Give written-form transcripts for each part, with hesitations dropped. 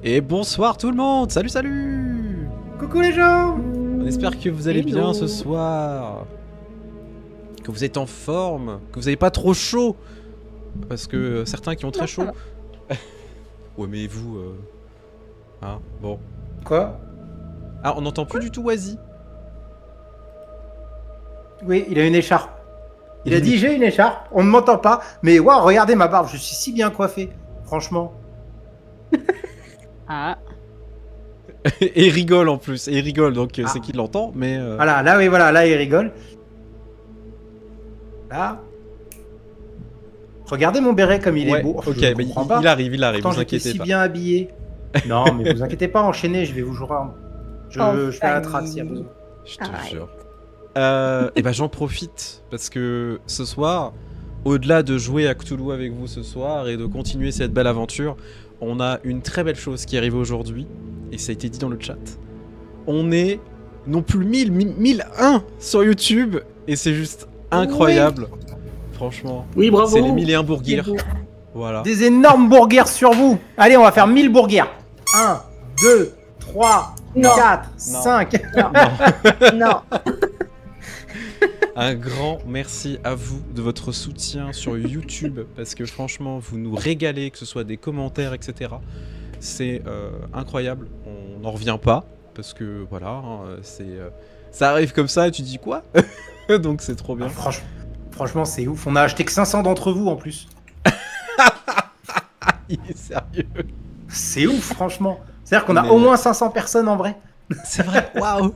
Et bonsoir tout le monde. Salut, salut. Coucou les gens. On espère que vous allez bien ce soir. Que vous êtes en forme. Que vous n'avez pas trop chaud. Parce que certains qui ont très chaud. Ouais mais vous... Hein, bon. Quoi? Ah, on n'entend plus du tout Oazy. Oui, il a une écharpe. Il a dit j'ai une écharpe, on ne m'entend pas, mais waouh, regardez ma barbe, je suis si bien coiffé, franchement. Ah. Et il rigole en plus, et il rigole, donc c'est qu'il l'entend, mais... Voilà, là oui, voilà, là il rigole. Là. Regardez mon béret comme il est beau. Ok, mais il arrive, Pourtant, vous inquiétez si pas. bien habillé. Non, mais vous inquiétez pas, enchaînez, je vais vous jouer. Je fais la trace s'il y a besoin. Je te jure. Et ben j'en profite parce que ce soir, au-delà de jouer à Cthulhu avec vous ce soir et de continuer cette belle aventure, on a une très belle chose qui arrive aujourd'hui et ça a été dit dans le chat. On est non plus 1001 sur YouTube et c'est juste incroyable. Oui. Franchement. Oui, bravo. C'est les 1001 bourguiers. Voilà. Des énormes bourguières sur vous. Allez, on va faire 1000 bourguières. 1, 2, 3, 4, 5. Non. Un grand merci à vous de votre soutien sur YouTube parce que franchement vous nous régalez, que ce soit des commentaires etc. C'est incroyable, on n'en revient pas parce que voilà, hein, ça arrive comme ça et tu dis quoi. Donc c'est trop bien. Franchement c'est ouf, on a acheté que 500 d'entre vous en plus. Il est sérieux. C'est ouf franchement, c'est-à-dire qu'on a au moins 500 personnes en vrai. C'est vrai, waouh.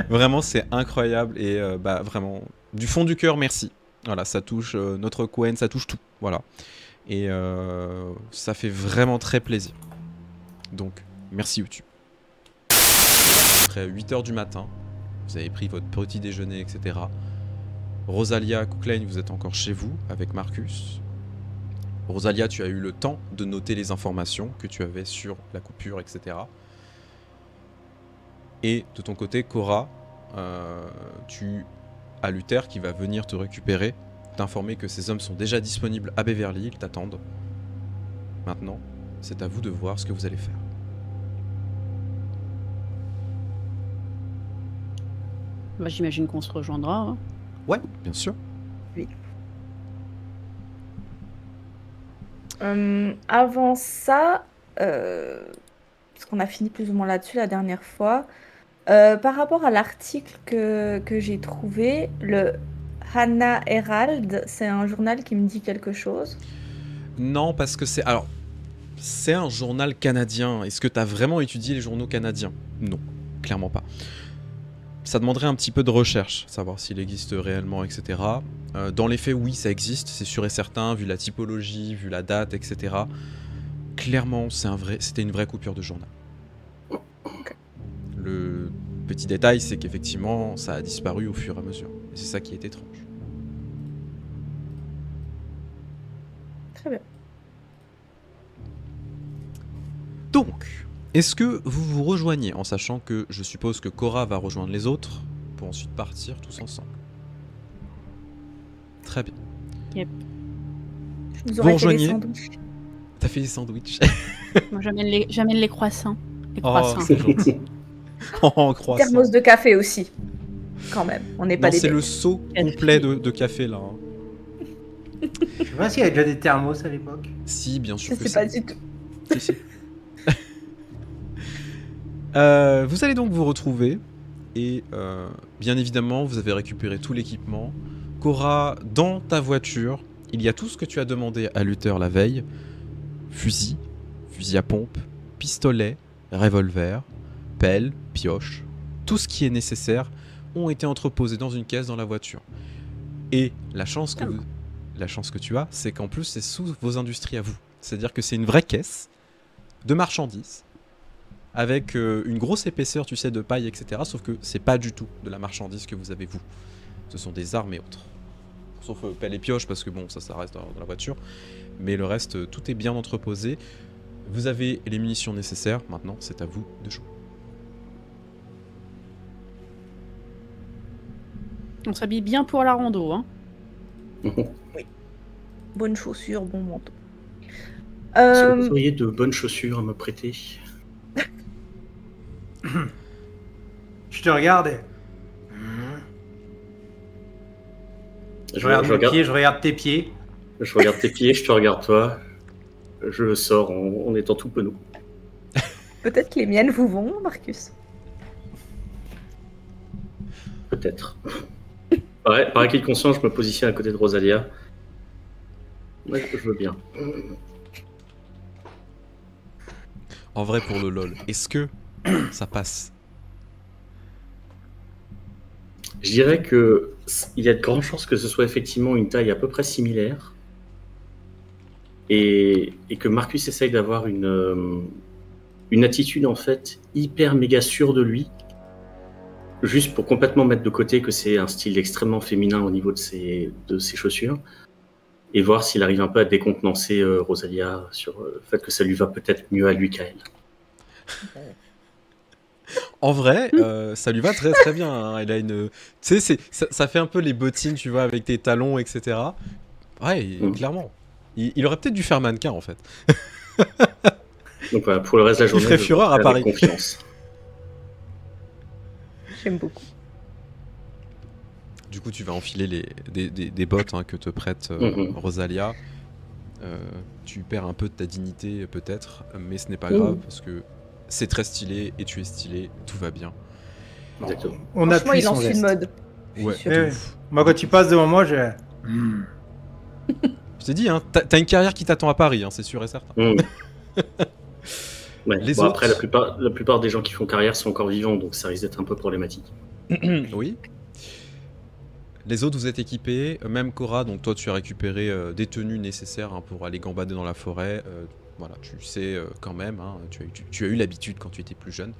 Vraiment c'est incroyable et bah vraiment du fond du cœur merci. Voilà, ça touche notre Cohen, ça touche tout, voilà. Et ça fait vraiment très plaisir. Donc merci YouTube. Après 8h du matin, vous avez pris votre petit déjeuner etc. Rosalia, Cookline, vous êtes encore chez vous avec Marcus. Rosalia, tu as eu le temps de noter les informations que tu avais sur la coupure etc. Et de ton côté, Cora, tu as Luther qui va venir te récupérer, t'informer que ces hommes sont déjà disponibles à Beverly, ils t'attendent. Maintenant, c'est à vous de voir ce que vous allez faire. Bah, j'imagine qu'on se rejoindra. Hein. Ouais, bien sûr. Oui. Avant ça, parce qu'on a fini plus ou moins là-dessus la dernière fois, par rapport à l'article que j'ai trouvé, le Hannah Herald, c'est un journal qui me dit quelque chose? Non, parce que c'est... Alors, c'est un journal canadien. Est-ce que tu as vraiment étudié les journaux canadiens? Non, clairement pas. Ça demanderait un petit peu de recherche, savoir s'il existe réellement, etc. Dans les faits, oui, ça existe, c'est sûr et certain, vu la typologie, vu la date, etc. Clairement, c'était une vraie coupure de journal. Le petit détail, c'est qu'effectivement, ça a disparu au fur et à mesure. Et c'est ça qui est étrange. Très bien. Donc, est-ce que vous vous rejoignez, en sachant que je suppose que Cora va rejoindre les autres, pour ensuite partir tous ensemble? Très bien. Yep. Vous rejoignez. T'as fait des sandwichs. Moi, j'amène les croissants. Les croissants. C'est gentil. Oh, croissant. Thermos de café aussi. Quand même, on n'est pas des... c'est le seau complet de café là. Hein. Je sais pas s'il y avait déjà des thermos à l'époque. Si, bien sûr. Je sais pas du tout. Si. Vous allez donc vous retrouver et bien évidemment vous avez récupéré tout l'équipement. Cora, dans ta voiture, il y a tout ce que tu as demandé à Luther la veille. Fusil à pompe, pistolet, revolver, pelle, pioche, tout ce qui est nécessaire ont été entreposés dans une caisse dans la voiture. Et la chance que tu as, c'est qu'en plus c'est sous vos industries à vous. C'est-à-dire que c'est une vraie caisse de marchandises avec une grosse épaisseur, tu sais, de paille, etc. Sauf que c'est pas du tout de la marchandise que vous avez vous. Ce sont des armes et autres. Sauf pelle et pioche parce que bon, ça reste dans la voiture. Mais le reste, tout est bien entreposé. Vous avez les munitions nécessaires. Maintenant, c'est à vous de jouer. On s'habille bien pour la rando, hein. Oui. Bonnes chaussures, bon manteau. Est-ce que Euh, vous auriez de bonnes chaussures à me prêter? Je te regarde et... Je regarde mes pieds, je regarde tes pieds. Je regarde tes pieds, je te regarde toi. Je sors en étant tout penaud. Peut-être que les miennes vous vont, Marcus. Peut-être. Par acquis de conscience, je me positionne à côté de Rosalia. Ouais, je veux bien. En vrai, pour le lol, est-ce que ça passe? Je dirais que il y a de grandes chances que ce soit effectivement une taille à peu près similaire. Et que Marcus essaye d'avoir une attitude en fait hyper méga sûre de lui. Juste pour complètement mettre de côté que c'est un style extrêmement féminin au niveau de ses chaussures. Et voir s'il arrive un peu à décontenancer Rosalia sur le fait que ça lui va peut-être mieux à lui qu'à elle. En vrai, ça lui va très très bien. Hein. Elle a une, tu sais, ça fait un peu les bottines, tu vois, avec tes talons, etc. Ouais, clairement. Il aurait peut-être dû faire mannequin en fait. Donc voilà, pour le reste de la journée, ferait je fureur vais à faire Paris. avec confiance. J'aime beaucoup. Du coup, tu vas enfiler des bottes hein, que te prête Rosalia. Tu perds un peu de ta dignité peut-être, mais ce n'est pas grave parce que c'est très stylé et tu es stylé, tout va bien. Exactement. On Franchement, appuie il son lance une geste. mode. Ouais. sûre. de Ouais. ouf. Moi, quand tu passes devant moi, je... Je t'ai dit, hein, t'as une carrière qui t'attend à Paris, hein, c'est sûr et certain. Ouais. Les Bon, autres- après, la plupart des gens qui font carrière sont encore vivants, donc ça risque d'être un peu problématique. Oui. Les autres, vous êtes équipés. Même Cora, donc toi, tu as récupéré des tenues nécessaires hein, pour aller gambader dans la forêt. Voilà, tu sais quand même, hein, tu as eu l'habitude quand tu étais plus jeune.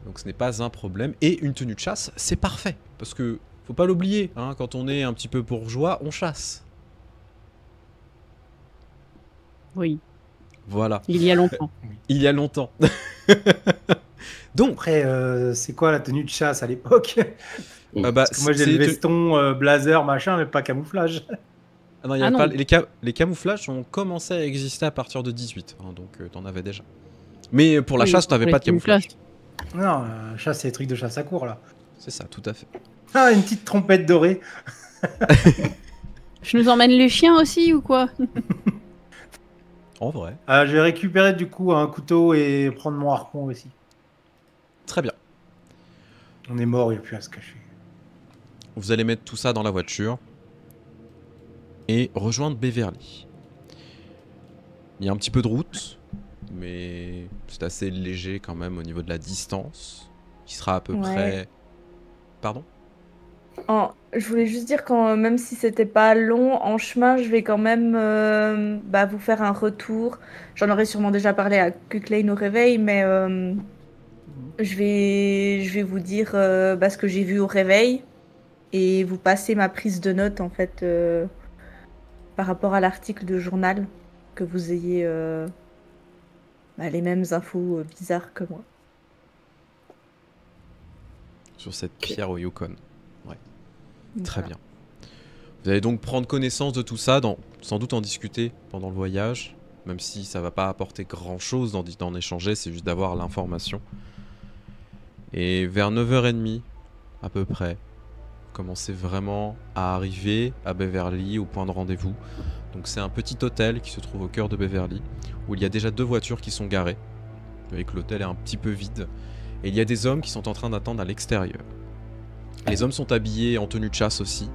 Donc ce n'est pas un problème. Et une tenue de chasse, c'est parfait. Parce que, faut pas l'oublier, hein, quand on est un petit peu bourgeois, on chasse. Oui, Voilà, il y a longtemps. il y a longtemps. Donc, Après, c'est quoi la tenue de chasse à l'époque? bah, Parce que moi, j'ai c'est le te- veston, blazer, machin, mais pas camouflage. Ah non, il y a Ah pas... non. les camouflages ont commencé à exister à partir de 18, hein, donc t'en avais déjà. Mais pour la Oui, chasse, t'avais pour pas les de camouflage. Non, chasse, c'est les trucs de chasse à court, là. C'est ça, tout à fait. Ah, une petite trompette dorée. Je nous emmène les chiens aussi ou quoi? En vrai, Je vais récupérer du coup un couteau et prendre mon harpon aussi. très bien. On est mort, il n'y a plus à se cacher. Vous allez mettre tout ça dans la voiture et rejoindre Beverly. Il y a un petit peu de route, mais c'est assez léger quand même au niveau de la distance, qui sera à peu Ouais. près... Pardon? Je voulais juste dire quand même si c'était pas long en chemin, je vais quand même vous faire un retour. J'en aurais sûrement déjà parlé à Cuclane au réveil, mais je vais vous dire ce que j'ai vu au réveil et vous passer ma prise de notes en fait par rapport à l'article de journal, que vous ayez les mêmes infos bizarres que moi. Sur cette pierre au Yukon. Très Voilà. bien. Vous allez donc prendre connaissance de tout ça, sans doute en discuter pendant le voyage, même si ça va pas apporter grand chose d'en échanger, c'est juste d'avoir l'information. Et vers 9h30 à peu près, vous commencez vraiment à arriver à Beverly, au point de rendez-vous. Donc c'est un petit hôtel qui se trouve au cœur de Beverly, où il y a déjà 2 voitures qui sont garées. Vous voyez que l'hôtel est un petit peu vide. Et il y a des hommes qui sont en train d'attendre à l'extérieur. Les hommes sont habillés en tenue de chasse aussi.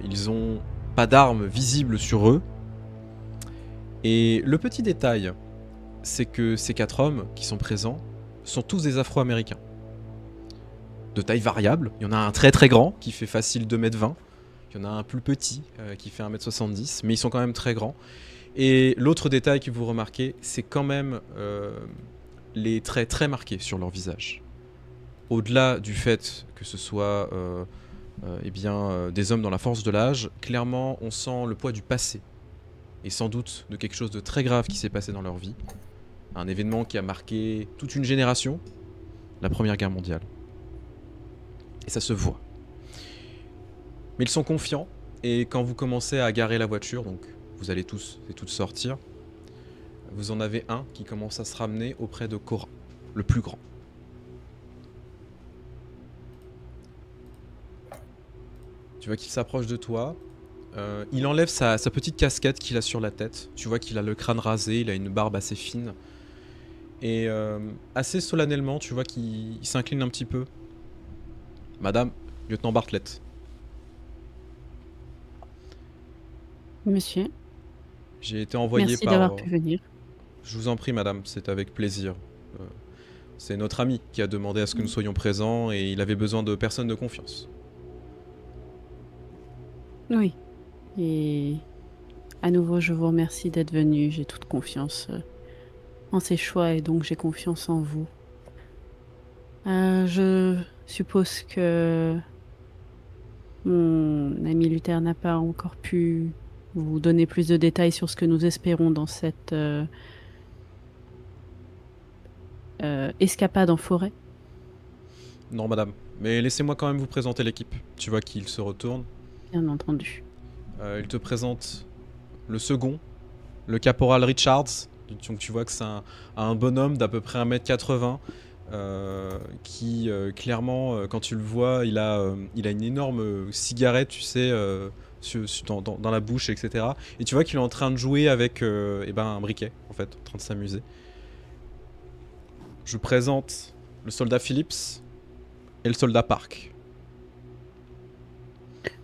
Ils ont pas d'armes visibles sur eux. Et le petit détail, c'est que ces 4 hommes qui sont présents sont tous des Afro-Américains. De taille variable. Il y en a un très très grand qui fait facile 2m20. Il y en a un plus petit qui fait 1m70. Mais ils sont quand même très grands. Et l'autre détail que vous remarquez, c'est quand même les traits très marqués sur leur visage. Au-delà du fait que ce soit des hommes dans la force de l'âge, clairement on sent le poids du passé et sans doute de quelque chose de très grave qui s'est passé dans leur vie. Un événement qui a marqué toute une génération, la Première Guerre mondiale. Et ça se voit. Mais ils sont confiants et quand vous commencez à garer la voiture, donc vous allez tous et toutes sortir. Vous en avez un qui commence à se ramener auprès de Cora, le plus grand. Tu vois qu'il s'approche de toi. Il enlève sa petite casquette qu'il a sur la tête. Tu vois qu'il a le crâne rasé, il a une barbe assez fine. Et assez solennellement, tu vois qu'il s'incline un petit peu. Madame, lieutenant Bartlett. Monsieur, J'ai été envoyé merci par... d'avoir pu venir. Je vous en prie, madame, c'est avec plaisir. C'est notre ami qui a demandé à ce que nous soyons présents et il avait besoin de personnes de confiance. Oui. Et à nouveau, je vous remercie d'être venu. J'ai toute confiance en ces choix et donc j'ai confiance en vous. Je suppose que mon ami Luther n'a pas encore pu vous donner plus de détails sur ce que nous espérons dans cette escapade en forêt. Non, madame, mais laissez-moi quand même vous présenter l'équipe. Tu vois qu'il se retourne. Bien entendu. Il te présente le second, le caporal Richards. Donc tu vois que c'est un bonhomme d'à peu près 1m80 qui clairement quand tu le vois il a une énorme cigarette tu sais dans la bouche etc. Et tu vois qu'il est en train de jouer avec un briquet en fait, en train de s'amuser. Je vous présente le soldat Phillips et le soldat Park.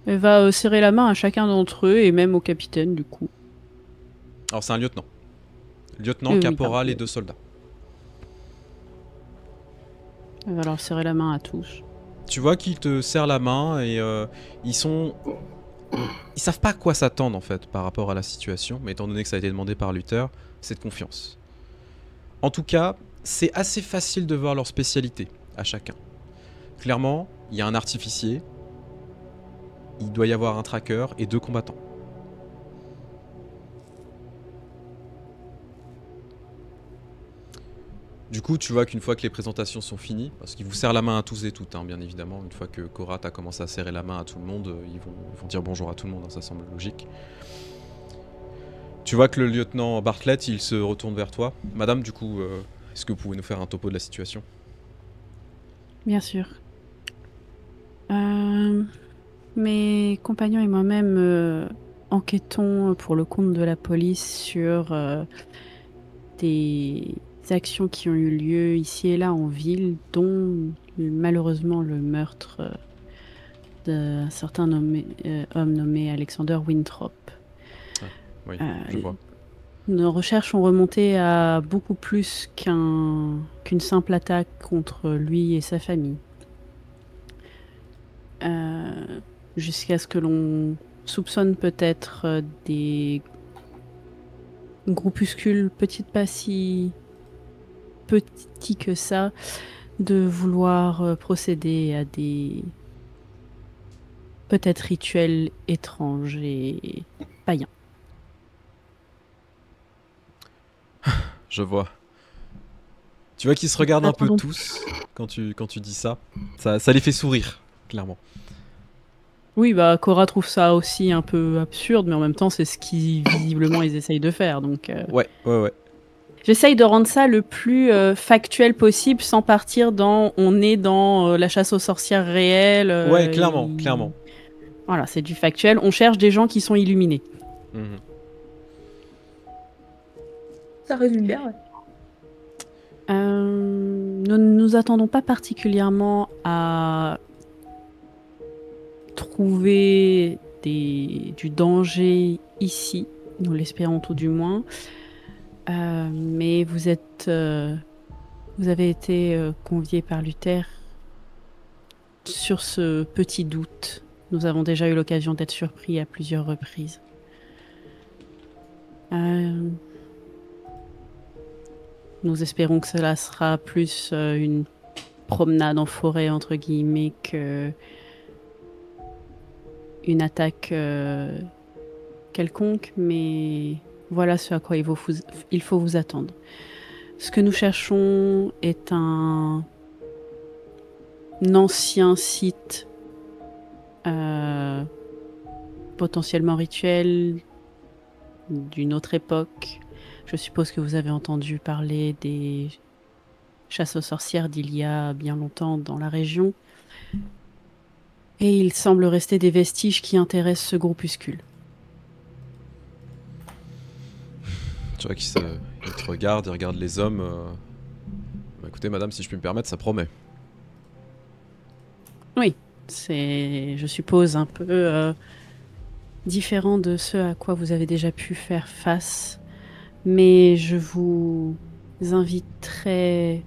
Elle va serrer la main à chacun d'entre eux et même au capitaine du coup. Alors c'est un lieutenant. Lieutenant, Oui, caporal pardon. et 2 soldats. Elle va leur serrer la main à tous. Tu vois qu'ils te serrent la main et ils savent pas à quoi s'attendre en fait par rapport à la situation, mais étant donné que ça a été demandé par Luther, c'est de confiance. En tout cas, c'est assez facile de voir leur spécialité à chacun. Clairement, il y a un artificier, il doit y avoir un tracker et 2 combattants. Du coup, tu vois qu'une fois que les présentations sont finies, parce qu'ils vous serrent la main à tous et toutes, hein, bien évidemment, une fois que Cora t'a commencé à serrer la main à tout le monde, ils vont dire bonjour à tout le monde, hein, ça semble logique. Tu vois que le lieutenant Bartlett, il se retourne vers toi. Madame, du coup, est-ce que vous pouvez nous faire un topo de la situation? Bien sûr. Mes compagnons et moi-même enquêtons pour le compte de la police sur des actions qui ont eu lieu ici et là en ville, dont malheureusement le meurtre d'un certain homme nommé Alexander Winthrop. Oui, je vois. Nos recherches ont remonté à beaucoup plus qu'une simple attaque contre lui et sa famille. Jusqu'à ce que l'on soupçonne peut-être des groupuscules, peut-être pas si petits que ça, de vouloir procéder à des peut-être rituels étranges et païens. Je vois. Tu vois qu'ils se regardent un peu Attendons. tous quand tu dis ça. Ça les fait sourire, clairement. Oui, bah Cora trouve ça aussi un peu absurde, mais en même temps c'est ce qu'ils visiblement ils essayent de faire. Donc Ouais. j'essaye de rendre ça le plus factuel possible sans partir dans on est dans la chasse aux sorcières réelle. Ouais, clairement. Voilà, c'est du factuel. On cherche des gens qui sont illuminés. Mhm. Ça résume bien, ouais. Nous ne nous attendons pas particulièrement à trouver du danger ici, nous l'espérons tout du moins. Mais vous avez été convié par Luther sur ce petit doute. Nous avons déjà eu l'occasion d'être surpris à plusieurs reprises. Nous espérons que cela sera plus une promenade en forêt, entre guillemets, que une attaque quelconque, mais voilà ce à quoi il faut vous attendre. Ce que nous cherchons est un ancien site potentiellement rituel d'une autre époque. Je suppose que vous avez entendu parler des chasses aux sorcières d'il y a bien longtemps dans la région. Et il semble rester des vestiges qui intéressent ce groupuscule. Tu vois qu'il te regarde, il regarde les hommes. Bah, écoutez, madame, si je puis me permettre, ça promet. Oui, c'est, je suppose, un peu différent de ce à quoi vous avez déjà pu faire face. Mais je vous invite très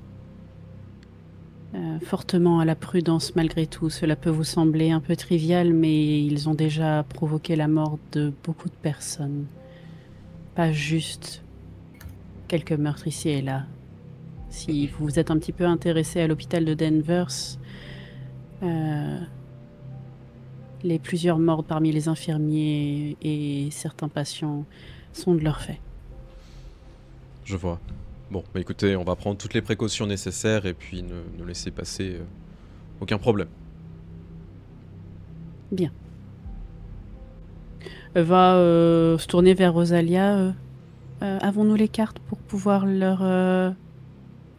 fortement à la prudence malgré tout. Cela peut vous sembler un peu trivial, mais ils ont déjà provoqué la mort de beaucoup de personnes. Pas juste quelques meurtres ici et là. Si vous vous êtes un petit peu intéressé à l'hôpital de Danvers, les plusieurs morts parmi les infirmiers et certains patients sont de leur fait. Je vois. Bon, bah écoutez, on va prendre toutes les précautions nécessaires et puis ne laisser passer aucun problème. Bien. Elle va se tourner vers Rosalia. Avons-nous les cartes pour pouvoir leur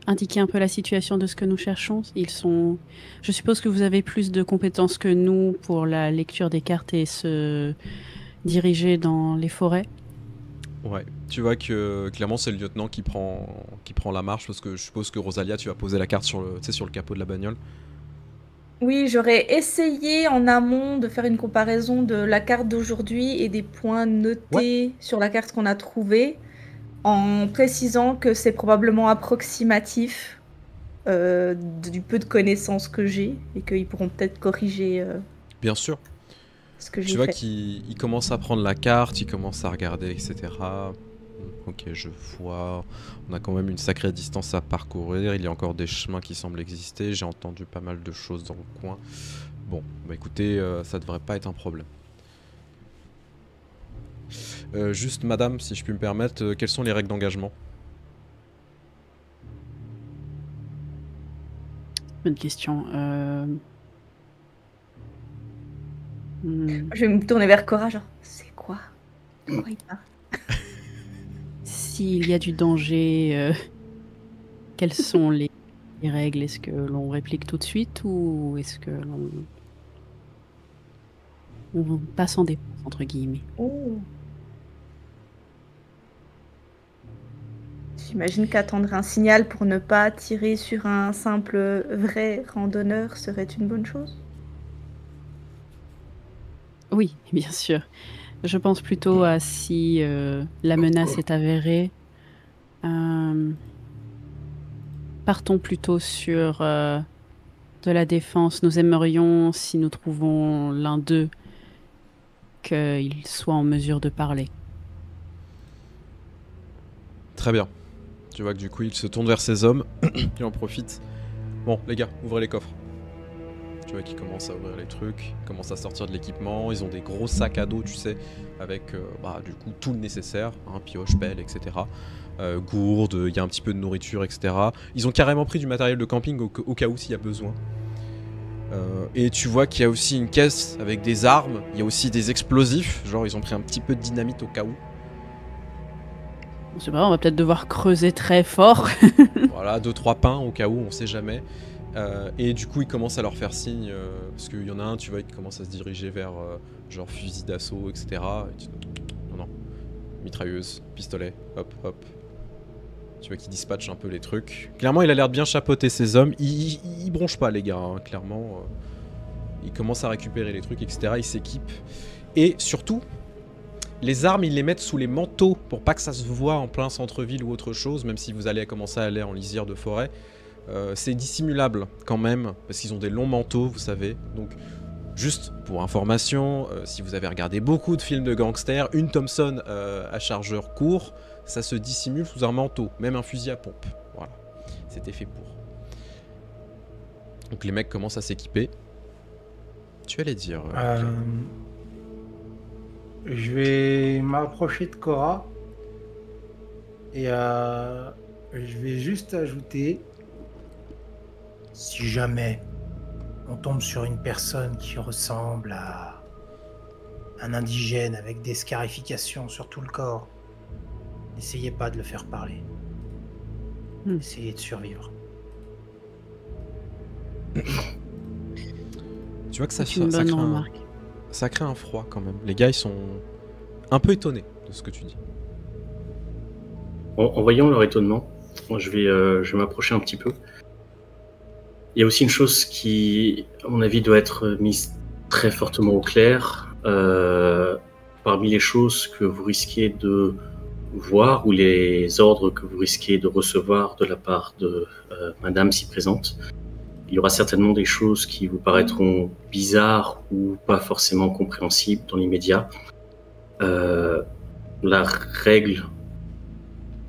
indiquer un peu la situation de ce que nous cherchons? Ils sont... Je suppose que vous avez plus de compétences que nous pour la lecture des cartes et se diriger dans les forêts. Ouais, tu vois que clairement c'est le lieutenant qui prend la marche parce que je suppose que Rosalia, tu vas poser la carte sur le capot de la bagnole. Oui, j'aurais essayé en amont de faire une comparaison de la carte d'aujourd'hui et des points notés sur la carte qu'on a trouvée, en précisant que c'est probablement approximatif du peu de connaissances que j'ai et qu'ils pourront peut-être corriger Bien sûr. ce que j'ai Tu vois fait. qu'il commence à prendre la carte, il commence à regarder, etc. Ok, je vois. On a quand même une sacrée distance à parcourir. Il y a encore des chemins qui semblent exister. J'ai entendu pas mal de choses dans le coin. Bon, bah écoutez, ça devrait pas être un problème. Juste, madame, si je puis me permettre, quelles sont les règles d'engagement? Bonne question. Je vais me tourner vers Cora, genre, c'est quoi? De quoi il parle? S'il y a du danger, quelles sont les règles? Est-ce que l'on réplique tout de suite ou est-ce que on passe en défense, entre guillemets? Oh. J'imagine qu'attendre un signal pour ne pas tirer sur un simple vrai randonneur serait une bonne chose. Oui, bien sûr. Je pense plutôt à si la menace est avérée. Partons plutôt sur de la défense. Nous aimerions, si nous trouvons l'un d'eux, qu'il soit en mesure de parler. Très bien. Tu vois que du coup, il se tourne vers ses hommes. Il en profite. Bon, les gars, ouvrez les coffres. Tu vois qu'ils commencent à ouvrir les trucs, ils commencent à sortir de l'équipement. Ils ont des gros sacs à dos, tu sais, avec du coup tout le nécessaire, hein, pioche, pelle, etc. Gourdes, il y a un petit peu de nourriture, etc. Ils ont carrément pris du matériel de camping au cas où s'il y a besoin. Et tu vois qu'il y a aussi une caisse avec des armes, il y a aussi des explosifs, genre ils ont pris un petit peu de dynamite au cas où. C'est pas, on va peut-être devoir creuser très fort. Voilà, 2-3 pains au cas où, on sait jamais. Et du coup, il commence à leur faire signe, parce qu'il y en a un, tu vois, qui commence à se diriger vers genre fusil d'assaut, etc. Et tu... Non, mitrailleuse, pistolet, hop, hop. Tu vois qu'il dispatche un peu les trucs. Clairement, il a l'air de bien chapeauter ses hommes. Il bronche pas, les gars, hein, clairement. Il commence à récupérer les trucs, etc. Il s'équipe. Et surtout, les armes, ils les mettent sous les manteaux pour pas que ça se voit en plein centre-ville ou autre chose, même si vous allez commencer à aller en lisière de forêt. C'est dissimulable quand même, parce qu'ils ont des longs manteaux, vous savez. Donc, juste pour information, si vous avez regardé beaucoup de films de gangsters, une Thompson à chargeur court, ça se dissimule sous un manteau, même un fusil à pompe. Voilà, c'était fait pour. Donc les mecs commencent à s'équiper. Tu allais dire... Je vais m'approcher de Cora et je vais juste ajouter, si jamais on tombe sur une personne qui ressemble à un indigène avec des scarifications sur tout le corps. N'essayez pas de le faire parler. Essayez de survivre. Tu vois que ça, C'est une ça bonne crée remarque. ça crée un froid quand même. Les gars, ils sont un peu étonnés de ce que tu dis. En voyant leur étonnement, je vais m'approcher un petit peu. Il y a aussi une chose qui, à mon avis, doit être mise très fortement au clair. Parmi les choses que vous risquez de voir ou les ordres que vous risquez de recevoir de la part de Madame si présente, il y aura certainement des choses qui vous paraîtront bizarres ou pas forcément compréhensibles dans l'immédiat. La règle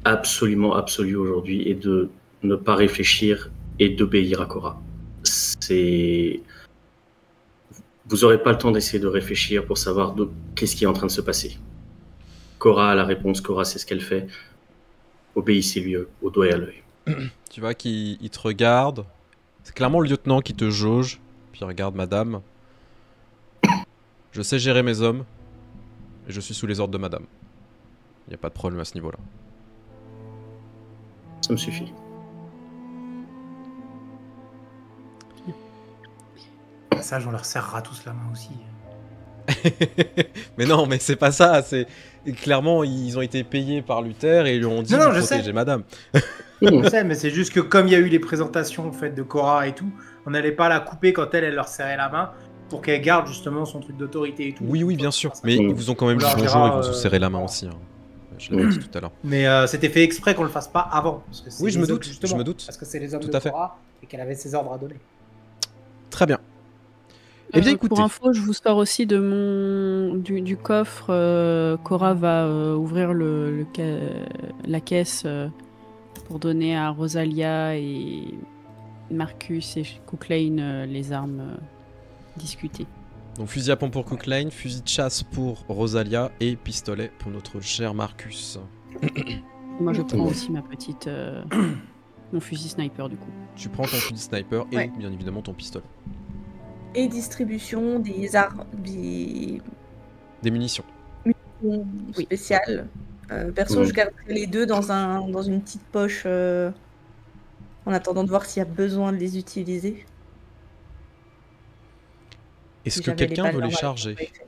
absolument absolue aujourd'hui est de ne pas réfléchir et d'obéir à Cora. Vous n'aurez pas le temps d'essayer de réfléchir pour savoir qu'est-ce qui est en train de se passer. Cora a la réponse, Cora sait ce qu'elle fait. Obéissez-lui au doigt et à l'œil. Tu vois qu'il te regarde. C'est clairement le lieutenant qui te jauge. Puis il regarde madame. Je sais gérer mes hommes. Et je suis sous les ordres de madame. Il n'y a pas de problème à ce niveau-là. Ça me suffit. Au passage, on leur serrera tous la main aussi. Mais non, mais c'est pas ça. C'est clairement ils ont été payés par Luther et ils lui ont dit Non, de je protéger sais. madame. Je sais, mais c'est juste que comme il y a eu les présentations faites de Cora et tout, on n'allait pas la couper quand elle leur serrait la main pour qu'elle garde justement son truc d'autorité et tout. Oui, oui, bien sûr. Ça, Mais Mm. ils vous ont quand même On dit leur bonjour, dira, ils vous ont serré la main voilà. aussi. Hein. Je l'avais dit tout à l'heure. Mais c'était fait exprès qu'on le fasse pas avant. Parce que c'est Oui, je les me hommes, doute, justement, je me doute. Parce que c'est les hommes Tout de à fait. Cora et qu'elle avait ses ordres à donner. Très bien. Eh bien, écoutez. Pour info, je vous sors aussi de du coffre. Cora va ouvrir la caisse pour donner à Rosalia et Marcus et Cook Lane les armes discutées. Donc fusil à pompe pour Cookline, fusil de chasse pour Rosalia et pistolet pour notre cher Marcus. Moi, je prends Ouais. aussi ma petite mon fusil sniper du coup. Tu prends ton fusil sniper et Ouais. bien évidemment ton pistolet. Et distribution des armes, des Des munitions. munitions spéciales. Perso, Mhm. je garderai les deux dans une petite poche en attendant de voir s'il y a besoin de les utiliser. Est-ce Si que jamais les quelqu'un balles veut les normales charger? sont pas utiles.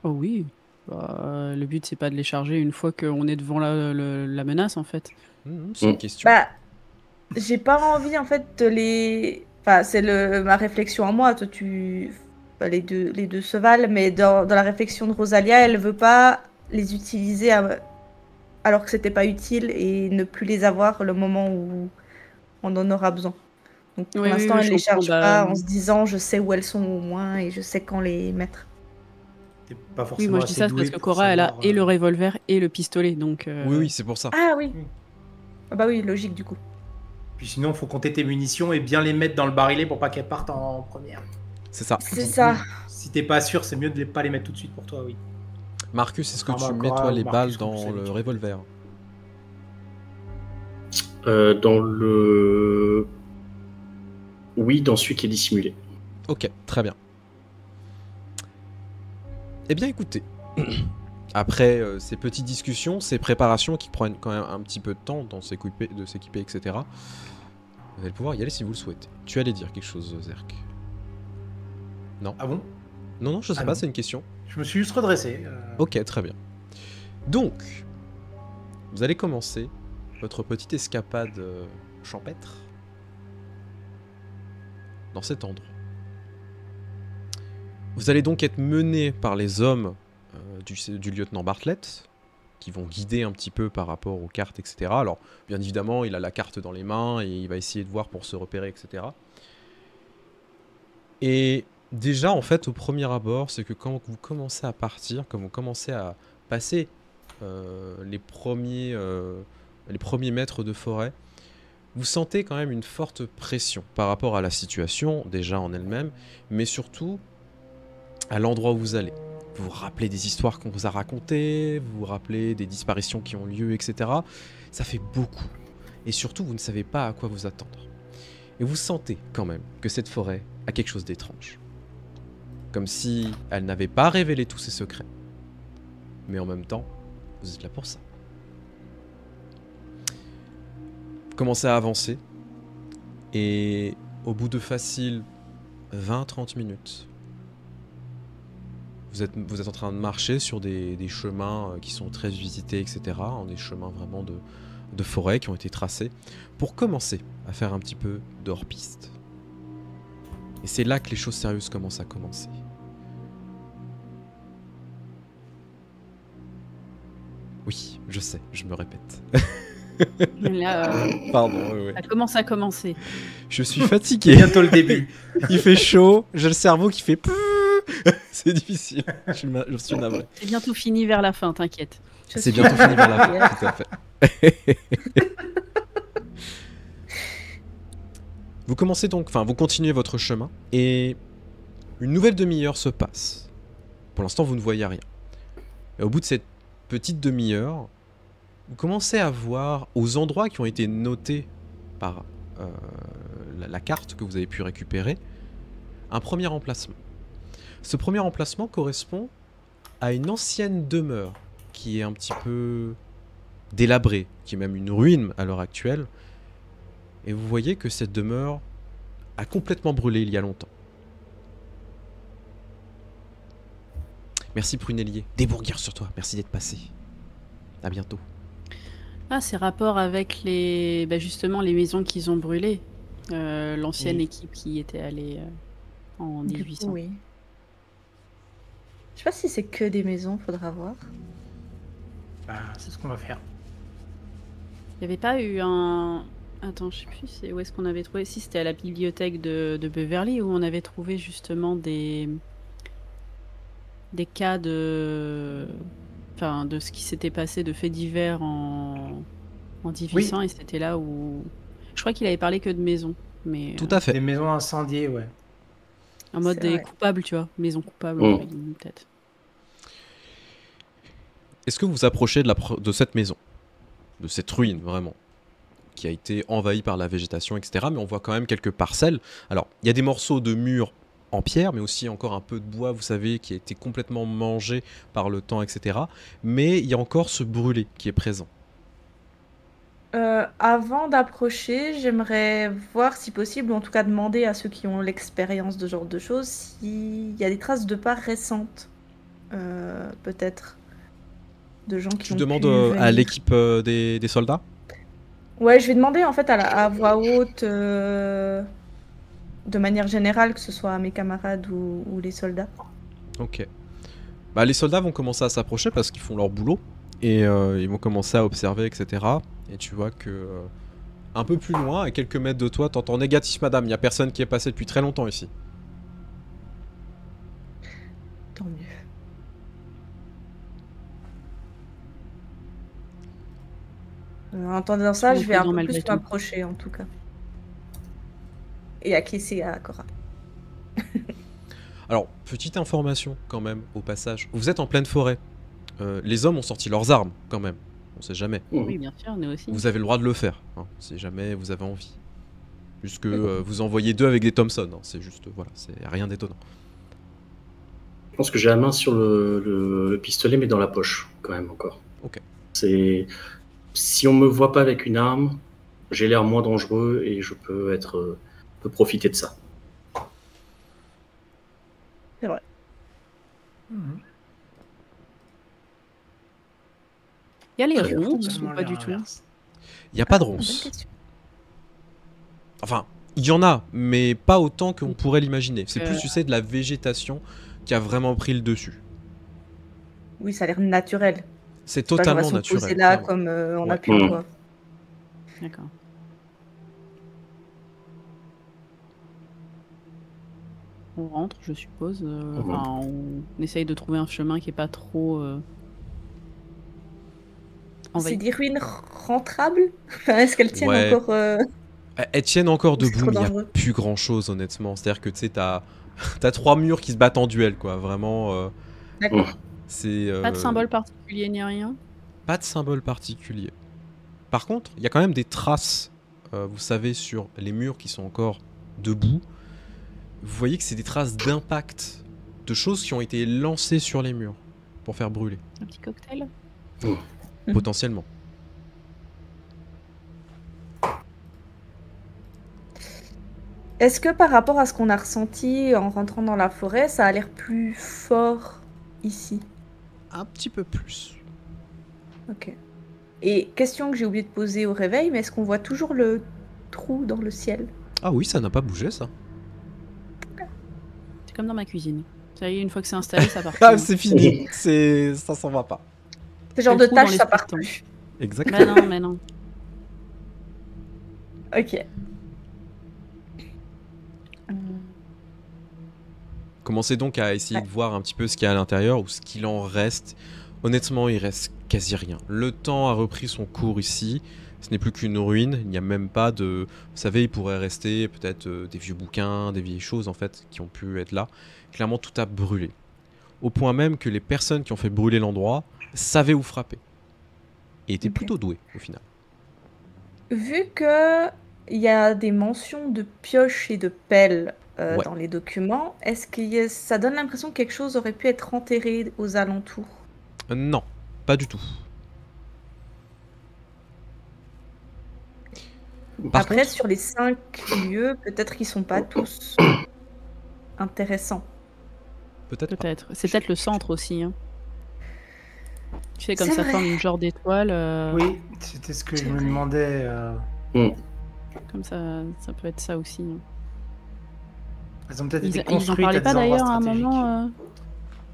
Oh oui. Bah, le but c'est pas de les charger une fois qu'on est devant la menace en fait. C'est une Mm. question. Bah, j'ai pas envie en fait de les. Enfin, c'est ma réflexion à moi. Toi, enfin, les deux se valent, mais dans la réflexion de Rosalia, elle veut pas les utiliser alors que c'était pas utile et ne plus les avoir le moment où on en aura besoin. Donc pour Oui, oui, l'instant, oui, elle je les comprends, charge bah, pas en se disant je sais où elles sont au moins et je sais quand les mettre. T'es pas Oui, forcément moi je dis assez ça c'est doué parce que pour Cora elle a savoir, et le revolver et le pistolet donc. Oui, oui, c'est pour ça. Ah oui. Oui. Ah bah oui, logique du coup. Puis sinon, faut compter tes munitions et bien les mettre dans le barillet pour pas qu'elles partent en première. C'est ça. C'est Donc, ça. oui, si t'es pas sûr, c'est mieux de pas les mettre tout de suite pour toi, oui. Marcus, est-ce que tu Contrairement à mets Cora toi ou les Marcus, balles comme tu dans sais, le tu- revolver? Dans le... Oui, dans celui qui est dissimulé. Ok, très bien. Eh bien écoutez, après ces petites discussions, ces préparations qui prennent quand même un petit peu de temps de s'équiper, etc. Vous allez pouvoir y aller si vous le souhaitez. Tu allais dire quelque chose, Zerk? Ah bon? Non, non, je sais Ah pas, non. c'est une question. Je me suis juste redressé. Ok, très bien. Donc, vous allez commencer votre petite escapade champêtre dans cet endroit. Vous allez donc être mené par les hommes du lieutenant Bartlett, qui vont guider un petit peu par rapport aux cartes, etc. Alors, bien évidemment, il a la carte dans les mains et il va essayer de voir pour se repérer, etc. Et déjà, en fait, au premier abord, c'est que quand vous commencez à partir, quand vous commencez à passer les premiers mètres de forêt, vous sentez quand même une forte pression par rapport à la situation, déjà en elle-même, mais surtout à l'endroit où vous allez. Vous vous rappelez des histoires qu'on vous a racontées, vous vous rappelez des disparitions qui ont lieu, etc. Ça fait beaucoup. Et surtout, vous ne savez pas à quoi vous attendre. Et vous sentez quand même que cette forêt a quelque chose d'étrange. comme si elle n'avait pas révélé tous ses secrets. Mais en même temps, vous êtes là pour ça. Vous commencez à avancer, et au bout de facile 20-30 minutes, vous êtes en train de marcher sur des chemins qui sont très visités, etc. Des chemins vraiment de forêt qui ont été tracés pour commencer à faire un petit peu de hors-piste. Et c'est là que les choses sérieuses commencent à commencer. Oui, je sais, je me répète. Là, Pardon, ouais. ça commence à commencer. Je suis fatigué. Bientôt le début. Il fait chaud, j'ai le cerveau qui fait... C'est difficile, je suis navré. C'est bientôt fini vers la fin, t'inquiète. C'est bientôt fini vers la fin, tout à fait. Vous commencez donc, enfin vous continuez votre chemin et une nouvelle demi-heure se passe. Pour l'instant vous ne voyez rien. Et au bout de cette petite demi-heure, vous commencez à voir aux endroits qui ont été notés par la carte que vous avez pu récupérer, un premier emplacement. Ce premier emplacement correspond à une ancienne demeure qui est un petit peu délabrée, qui est même une ruine à l'heure actuelle. Et vous voyez que cette demeure a complètement brûlé il y a longtemps. Merci Prunellier. Débourguer sur toi, merci d'être passé. À bientôt. Ah, c'est rapport avec les, justement les maisons qu'ils ont brûlées. L'ancienne Oui. équipe qui était allée en Du 1800. coup, oui. Je sais pas si c'est que des maisons, faudra voir. Bah, c'est ce qu'on va faire. Il n'y avait pas eu un... Attends, je sais plus où est-ce qu'on avait trouvé. Si, c'était à la bibliothèque de Beverly où on avait trouvé justement des cas de... Enfin, de ce qui s'était passé, de faits divers en 1800. Et c'était là où... Je crois qu'il avait parlé que de maisons. Mais Tout à Des fait. maisons incendiées, ouais. en mode C'est des vrai. coupables, tu vois. Maisons coupables, Mm. entre guillemets, peut-être. Est-ce que vous vous approchez de cette maison, de cette ruine vraiment, qui a été envahie par la végétation, etc. Mais on voit quand même quelques parcelles. Alors, il y a des morceaux de murs en pierre, mais aussi encore un peu de bois, vous savez, qui a été complètement mangé par le temps, etc. Mais il y a encore ce brûlé qui est présent. Avant d'approcher, j'aimerais voir si possible, ou en tout cas demander à ceux qui ont l'expérience de ce genre de choses, s'il y a des traces de pas récentes, peut-être, de gens qui Tu ont demandes pu à venir. l'équipe des soldats? Ouais, je vais demander en fait à voix haute, de manière générale, que ce soit à mes camarades ou les soldats. Ok. Bah, les soldats vont commencer à s'approcher parce qu'ils font leur boulot. Et ils vont commencer à observer, etc. Et tu vois que un peu plus loin, à quelques mètres de toi, t'entends négatif, madame. Il n'y a personne qui est passé depuis très longtemps ici. Tant mieux. En entendant ça, C'est je vais un prudent peu malgré plus tout. m'approcher en tout cas. Et acquiescer à Cora. Alors, petite information quand même au passage. Vous êtes en pleine forêt. Les hommes ont sorti leurs armes quand même. On sait jamais. Oui, bien sûr, nous aussi. Vous avez le droit de le faire, hein, si jamais vous avez envie. Puisque vous envoyez 2 avec des Thompson. Hein, c'est juste, voilà, c'est rien d'étonnant. Je pense que j'ai la main sur le pistolet, mais dans la poche, quand même, encore. Ok. C'est... Si on me voit pas avec une arme, j'ai l'air moins dangereux et je peux profiter de ça. Mhm. Il y a les Très bien. ronces ou Totalement pas du tout? l'inverse. Il n'y a pas de Bonne ronces. question. Enfin, il y en a, mais pas autant qu'on pourrait l'imaginer. C'est plus, Euh. tu sais, de la végétation qui a vraiment pris le dessus. Oui, ça a l'air naturel. C'est Pas genre, elles totalement sont naturel. posées là clairement. comme on a Ouais. pu le voir. D'accord. On rentre, je suppose. Enfin, on essaye de trouver un chemin qui est pas trop C'est envahi. des ruines rentrables? Enfin, est-ce qu'elles tiennent Ouais. encore Elles tiennent encore C'est debout, trop mais il n'y a dangereux. plus grand chose, honnêtement. C'est-à-dire que tu sais, t'as 3 murs qui se battent en duel, quoi. Vraiment, D'accord. c'est. Pas de symbole particulier ni rien. Pas de symbole particulier. Par contre, il y a quand même des traces, vous savez, sur les murs qui sont encore debout. Vous voyez que c'est des traces d'impact de choses qui ont été lancées sur les murs pour faire brûler, Un petit cocktail. potentiellement. Est-ce que par rapport à ce qu'on a ressenti en rentrant dans la forêt, ça a l'air plus fort ici? Un petit peu plus. Ok. Et question que j'ai oublié de poser au réveil, mais est-ce qu'on voit toujours le trou dans le ciel? Ah oui, ça n'a pas bougé ça. C'est comme dans ma cuisine. Ça y est, une fois que c'est installé, ça part. Ah, c'est fini, ça s'en va pas. Ce genre Le de trou dans tâche, ça part l'espace-temps. plus. Exactement. Mais non. Ok. Commencez donc à essayer de voir un petit peu ce qu'il y a à l'intérieur ou ce qu'il en reste. Honnêtement, il reste quasi rien. Le temps a repris son cours ici. Ce n'est plus qu'une ruine. Il n'y a même pas de... Vous savez, il pourrait rester peut-être des vieux bouquins, des vieilles choses en fait qui ont pu être là. Clairement, tout a brûlé. Au point même que les personnes qui ont fait brûler l'endroit savaient où frapper. Et étaient Ok. plutôt douées au final. Vu que il y a des mentions de pioches et de pelles Ouais. dans les documents, est-ce que ça donne l'impression que quelque chose aurait pu être enterré aux alentours? Non, pas du tout. Par Après, contre, sur les 5 lieux, peut-être qu'ils sont pas tous intéressants. peut-être pas. Peut-être. C'est peut-être le centre aussi. Hein. Tu sais, comme C'est ça vrai. forme une genre d'étoile. Oui, c'était ce que je me vrai. demandais. Comme ça peut être ça aussi. Hein. Elles ont peut-être été Ils en construites parlaient à pas des endroits d'ailleurs à un stratégiques. moment.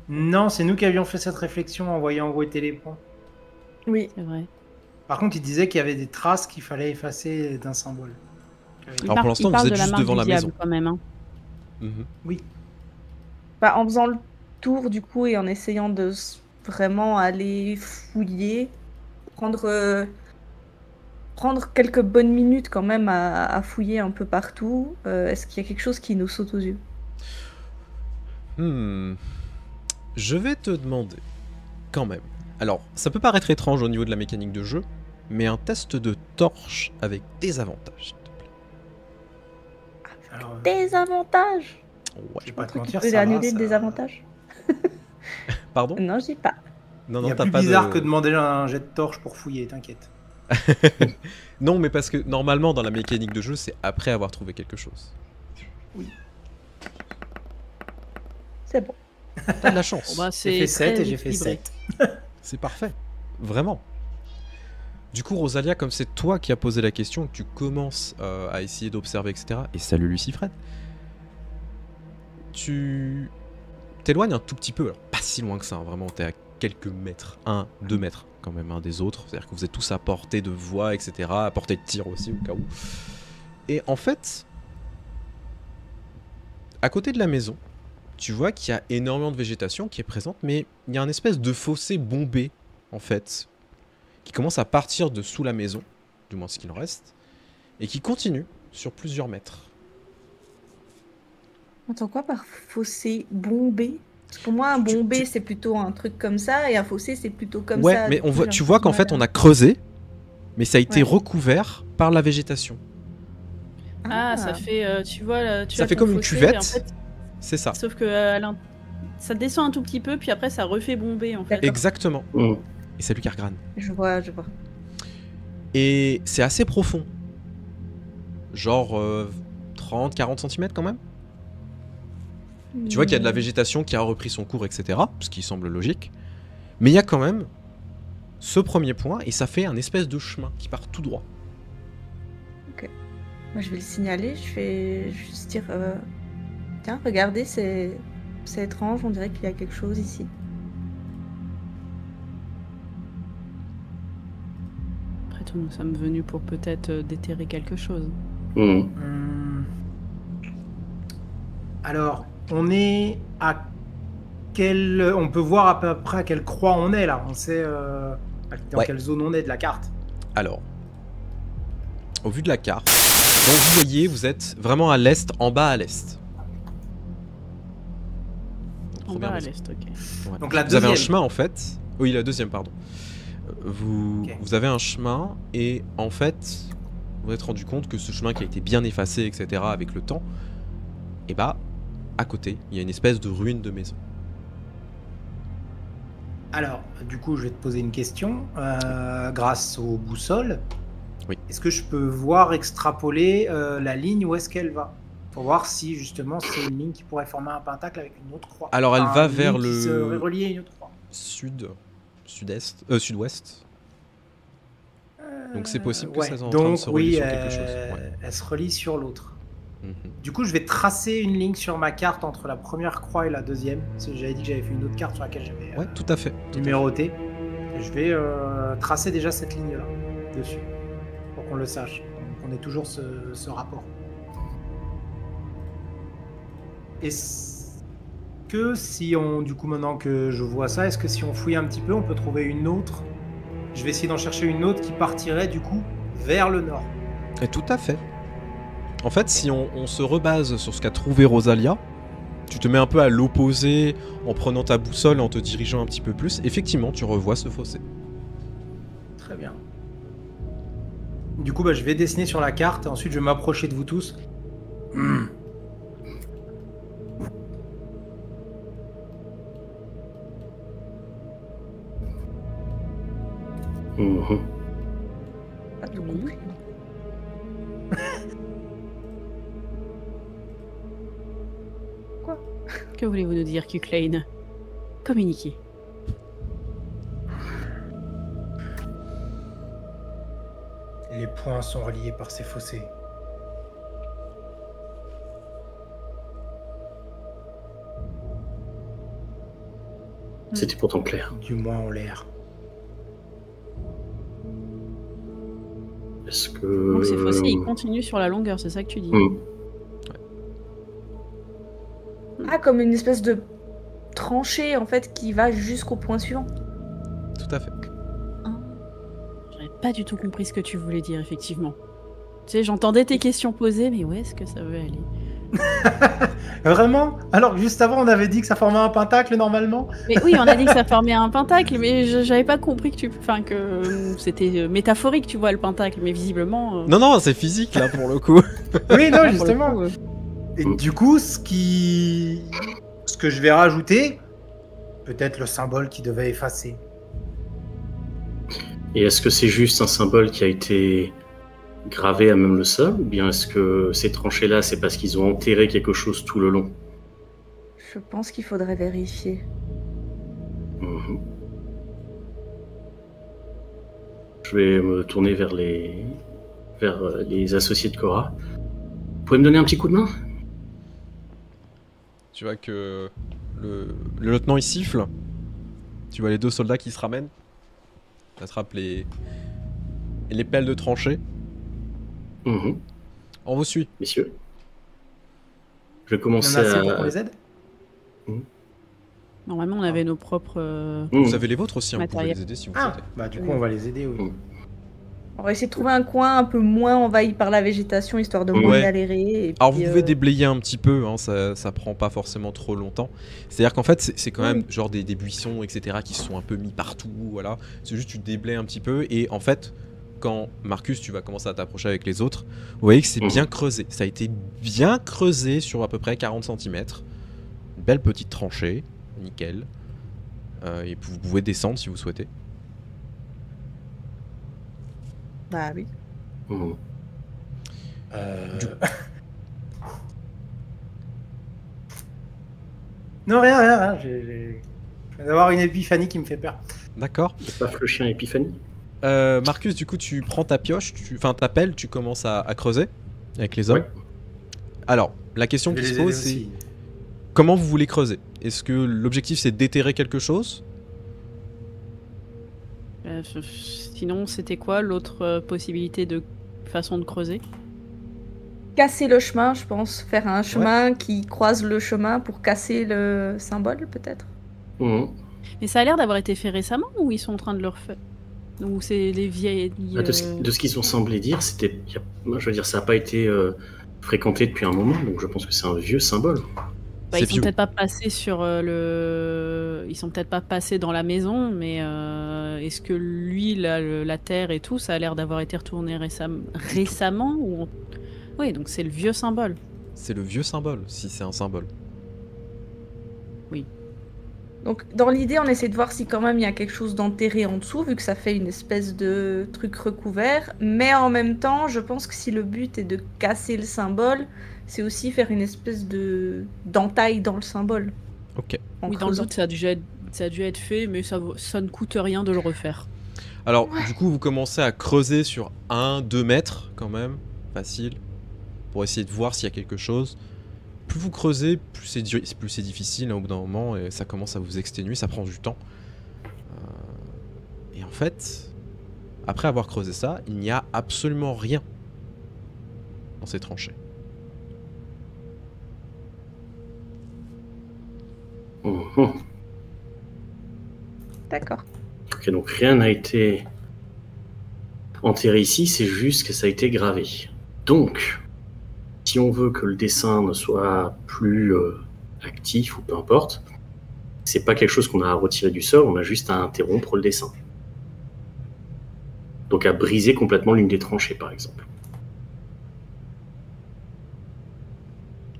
Non, c'est nous qui avions fait cette réflexion en voyant où étaient les points. Oui. C'est vrai. Par contre, il disait qu'il y avait des traces qu'il fallait effacer d'un symbole. Alors, pour l'instant, il parle vous êtes de la juste marque devant du la diable, maison. quand même. Hein. Mhm. Bah, en faisant le tour du coup et en essayant de vraiment aller fouiller, prendre quelques bonnes minutes quand même à fouiller un peu partout, est-ce qu'il y a quelque chose qui nous saute aux yeux? Je vais te demander, quand même. Alors, ça peut paraître étrange au niveau de la mécanique de jeu, mais un test de torche avec des avantages, s'il te plaît. Alors, Des avantages! Ouais. je vais pas te Truc qui mentir, peut ça va, annuler ça- des avantages? Pardon? Non, je dis pas. Non, Il y non, a t'as plus pas bizarre de... que de demander un jet de torche pour fouiller, t'inquiète. Non, mais parce que normalement, dans la mécanique de jeu, c'est après avoir trouvé quelque chose. C'est bon. T'as de la chance. Bon, bah, J'ai c'est fait 7 très et j'ai fait équilibré. 7. C'est parfait. Vraiment. Du coup, Rosalia, comme c'est toi qui as posé la question, que tu commences à essayer d'observer, etc. Et salut Lucifred. Tu t'éloignes un tout petit peu, alors pas si loin que ça, hein, vraiment, t'es à quelques mètres, 2 mètres quand même, un des autres. C'est-à-dire que vous êtes tous à portée de voix, etc. À portée de tir aussi, au cas où. Et en fait, à côté de la maison, tu vois qu'il y a énormément de végétation qui est présente, mais il y a un espèce de fossé bombé, en fait, qui commence à partir de sous la maison, du moins ce qu'il en reste, et qui continue sur plusieurs mètres. On entend quoi par fossé bombé? Parce que pour moi, un Tu- bombé, tu- c'est plutôt un truc comme ça, et un fossé, c'est plutôt comme Ouais, ça. mais Du coup, on voit, j'ai tu un vois peu qu'en du fait mal on a creusé, mais ça a été Ouais. recouvert par la végétation. Ah, ça fait, tu vois, là, tu Ça as fait ton comme une fossé, cuvette. et en fait, C'est ça. sauf que ça descend un tout petit peu, puis après ça refait bomber en fait. D'accord. Exactement. Mm. Et salut Kargran. Je vois, je vois. Et c'est assez profond. Genre 30-40 cm quand même. Tu vois qu'il y a de la végétation qui a repris son cours, etc. Ce qui semble logique. Mais il y a quand même ce premier point, et ça fait un espèce de chemin qui part tout droit. Moi, je vais le signaler, je vais juste dire tiens, regardez, c'est étrange, on dirait qu'il y a quelque chose ici. Après tout, nous sommes venus pour peut-être déterrer quelque chose. Mm. Alors, on est à quel... On peut voir à peu près à quelle croix on est là. On sait dans Ouais. quelle zone on est de la carte. Alors, au vu de la carte, donc vous voyez, vous êtes vraiment à l'est, en bas à l'est. On Première va à maison. l'est, ok. Ouais. Donc la Vous avez un deuxième. chemin en fait. Oui, la deuxième, pardon. Ok. Vous avez un chemin et en fait, vous vous êtes rendu compte que ce chemin qui a été bien effacé, etc. avec le temps, et bah, à côté, il y a une espèce de ruine de maison. Alors, du coup, je vais te poser une question. Grâce aux boussoles, Oui. est-ce que je peux voir extrapoler la ligne où est-ce qu'elle va? Pour voir si justement c'est une ligne qui pourrait former un pentacle avec une autre croix. Alors, elle va une vers ligne qui le- serait reliée à une autre croix. Sud-ouest. Donc c'est possible que Ouais. ça soit en train de Donc se relier oui, sur quelque chose. Ouais. elle se relie sur l'autre. Mhm. Du coup, je vais tracer une ligne sur ma carte entre la première croix et la deuxième. Parce que j'avais dit que j'avais fait une autre carte sur laquelle j'avais Ouais, tout à fait. numéroté. Et je vais tracer déjà cette ligne-là dessus. Pour qu'on le sache. Qu'on ait toujours ce rapport. Est-ce que si on, du coup maintenant que je vois ça, est-ce que si on fouille un petit peu, on peut trouver une autre? Je vais essayer d'en chercher une autre qui partirait du coup vers le nord. Et tout à fait. En fait, si on se rebase sur ce qu'a trouvé Rosalia, tu te mets un peu à l'opposé en prenant ta boussole et en te dirigeant un petit peu plus, effectivement, tu revois ce fossé. Très bien. Du coup, je vais dessiner sur la carte et ensuite je vais m'approcher de vous tous. Mhm. Pas tout Oui. compris. Que voulez-vous nous dire, Kuklane? Communiquez. Les points sont reliés par ces fossés. C'était pourtant clair. Du moins en l'air. Est-ce que... Donc ces fossés, ils continuent sur la longueur, c'est ça que tu dis? Hmm. Ah, comme une espèce de tranchée en fait qui va jusqu'au point suivant. Tout à fait. J'avais pas du tout compris ce que tu voulais dire, effectivement. Tu sais, j'entendais tes questions posées, mais où est-ce que ça veut aller? Vraiment? Alors que juste avant, on avait dit que ça formait un pentacle normalement? Mais oui, on a dit que ça formait un pentacle, mais j'avais pas compris que c'était métaphorique, tu vois, le pentacle, mais visiblement... Non, non, c'est physique là pour le coup. Oui, non, pour le justement. coup, Et du coup, ce que je vais rajouter, peut-être le symbole qui devait effacer. Et est-ce que c'est juste un symbole qui a été gravé à même le sol, ou bien est-ce que ces tranchées-là, c'est parce qu'ils ont enterré quelque chose tout le long? Je pense qu'il faudrait vérifier. Mhm. Je vais me tourner vers les associés de Cora. Vous pouvez me donner un petit coup de main? Tu vois que le lieutenant il siffle. Tu vois les deux soldats qui se ramènent. Attrapent les pelles de tranchée. Mhm. On vous suit. Messieurs, je vais Il y en commencer a assez pour à... qu'on les aide? Normalement, on avait nos propres... Vous avez les vôtres aussi, hein, vous pouvez Matériel. les aider si vous Ah, souhaitez. du coup, on va les aider, oui. Mm. On va essayer de trouver un coin un peu moins envahi par la végétation, histoire de moins Ouais. galérer. Et Alors vous puis, pouvez déblayer un petit peu, hein, ça prend pas forcément trop longtemps. C'est-à-dire qu'en fait c'est quand même genre des buissons etc qui se sont un peu mis partout, voilà. C'est juste tu déblayes un petit peu et en fait quand Marcus tu vas commencer à t'approcher avec les autres, vous voyez que c'est bien creusé. Ça a été bien creusé sur à peu près 40 cm. Une belle petite tranchée, nickel. Et vous pouvez descendre si vous souhaitez. Bah oui. Mhm. Non, rien. Je viens d'avoir une épiphanie qui me fait peur. D'accord. C'est pas le chien Épiphanie? Marcus, du coup, tu prends ta pioche, enfin ta pelle, tu commences à creuser avec les hommes. Ouais. Alors, la question Je vais qui se les aider pose, c'est aussi. comment vous voulez creuser? Est-ce que l'objectif c'est d'éterrer quelque chose? Sinon, c'était quoi l'autre possibilité de façon de creuser? Casser le chemin, je pense. Faire un chemin qui croise le chemin pour casser le symbole, peut-être. Mhm. Mais ça a l'air d'avoir été fait récemment ou ils sont en train de le refaire? Ou c'est les vieilles... Bah, de ce qu'ils ont semblé dire, c'était, moi, je veux dire, ça n'a pas été fréquenté depuis un moment, donc je pense que c'est un vieux symbole. Bah, C'est ils sont vieux. peut-être pas passés sur ils sont peut-être pas passés dans la maison, mais est-ce que lui, la terre et tout, ça a l'air d'avoir été retourné récemment ou... Oui, donc c'est le vieux symbole. C'est le vieux symbole, si c'est un symbole. Donc, dans l'idée, on essaie de voir si quand même il y a quelque chose d'enterré en dessous, vu que ça fait une espèce de truc recouvert. Mais en même temps, je pense que si le but est de casser le symbole, c'est aussi faire une espèce de d'entaille dans le symbole. Ok. en Oui, dans le creusant. doute, ça a dû être fait, mais ça ne coûte rien de le refaire. Alors, du coup, vous commencez à creuser sur 1-2 mètres, quand même, facile, pour essayer de voir s'il y a quelque chose. Plus vous creusez, plus c'est difficile, hein, au bout d'un moment, et ça commence à vous exténuer, ça prend du temps. Et en fait, après avoir creusé ça, il n'y a absolument rien dans ces tranchées. Mhm. D'accord. Ok, donc rien n'a été enterré ici, c'est juste que ça a été gravé. Donc, si on veut que le dessin ne soit plus actif ou peu importe, c'est pas quelque chose qu'on a à retirer du sol, on a juste à interrompre le dessin. Donc à briser complètement l'une des tranchées, par exemple.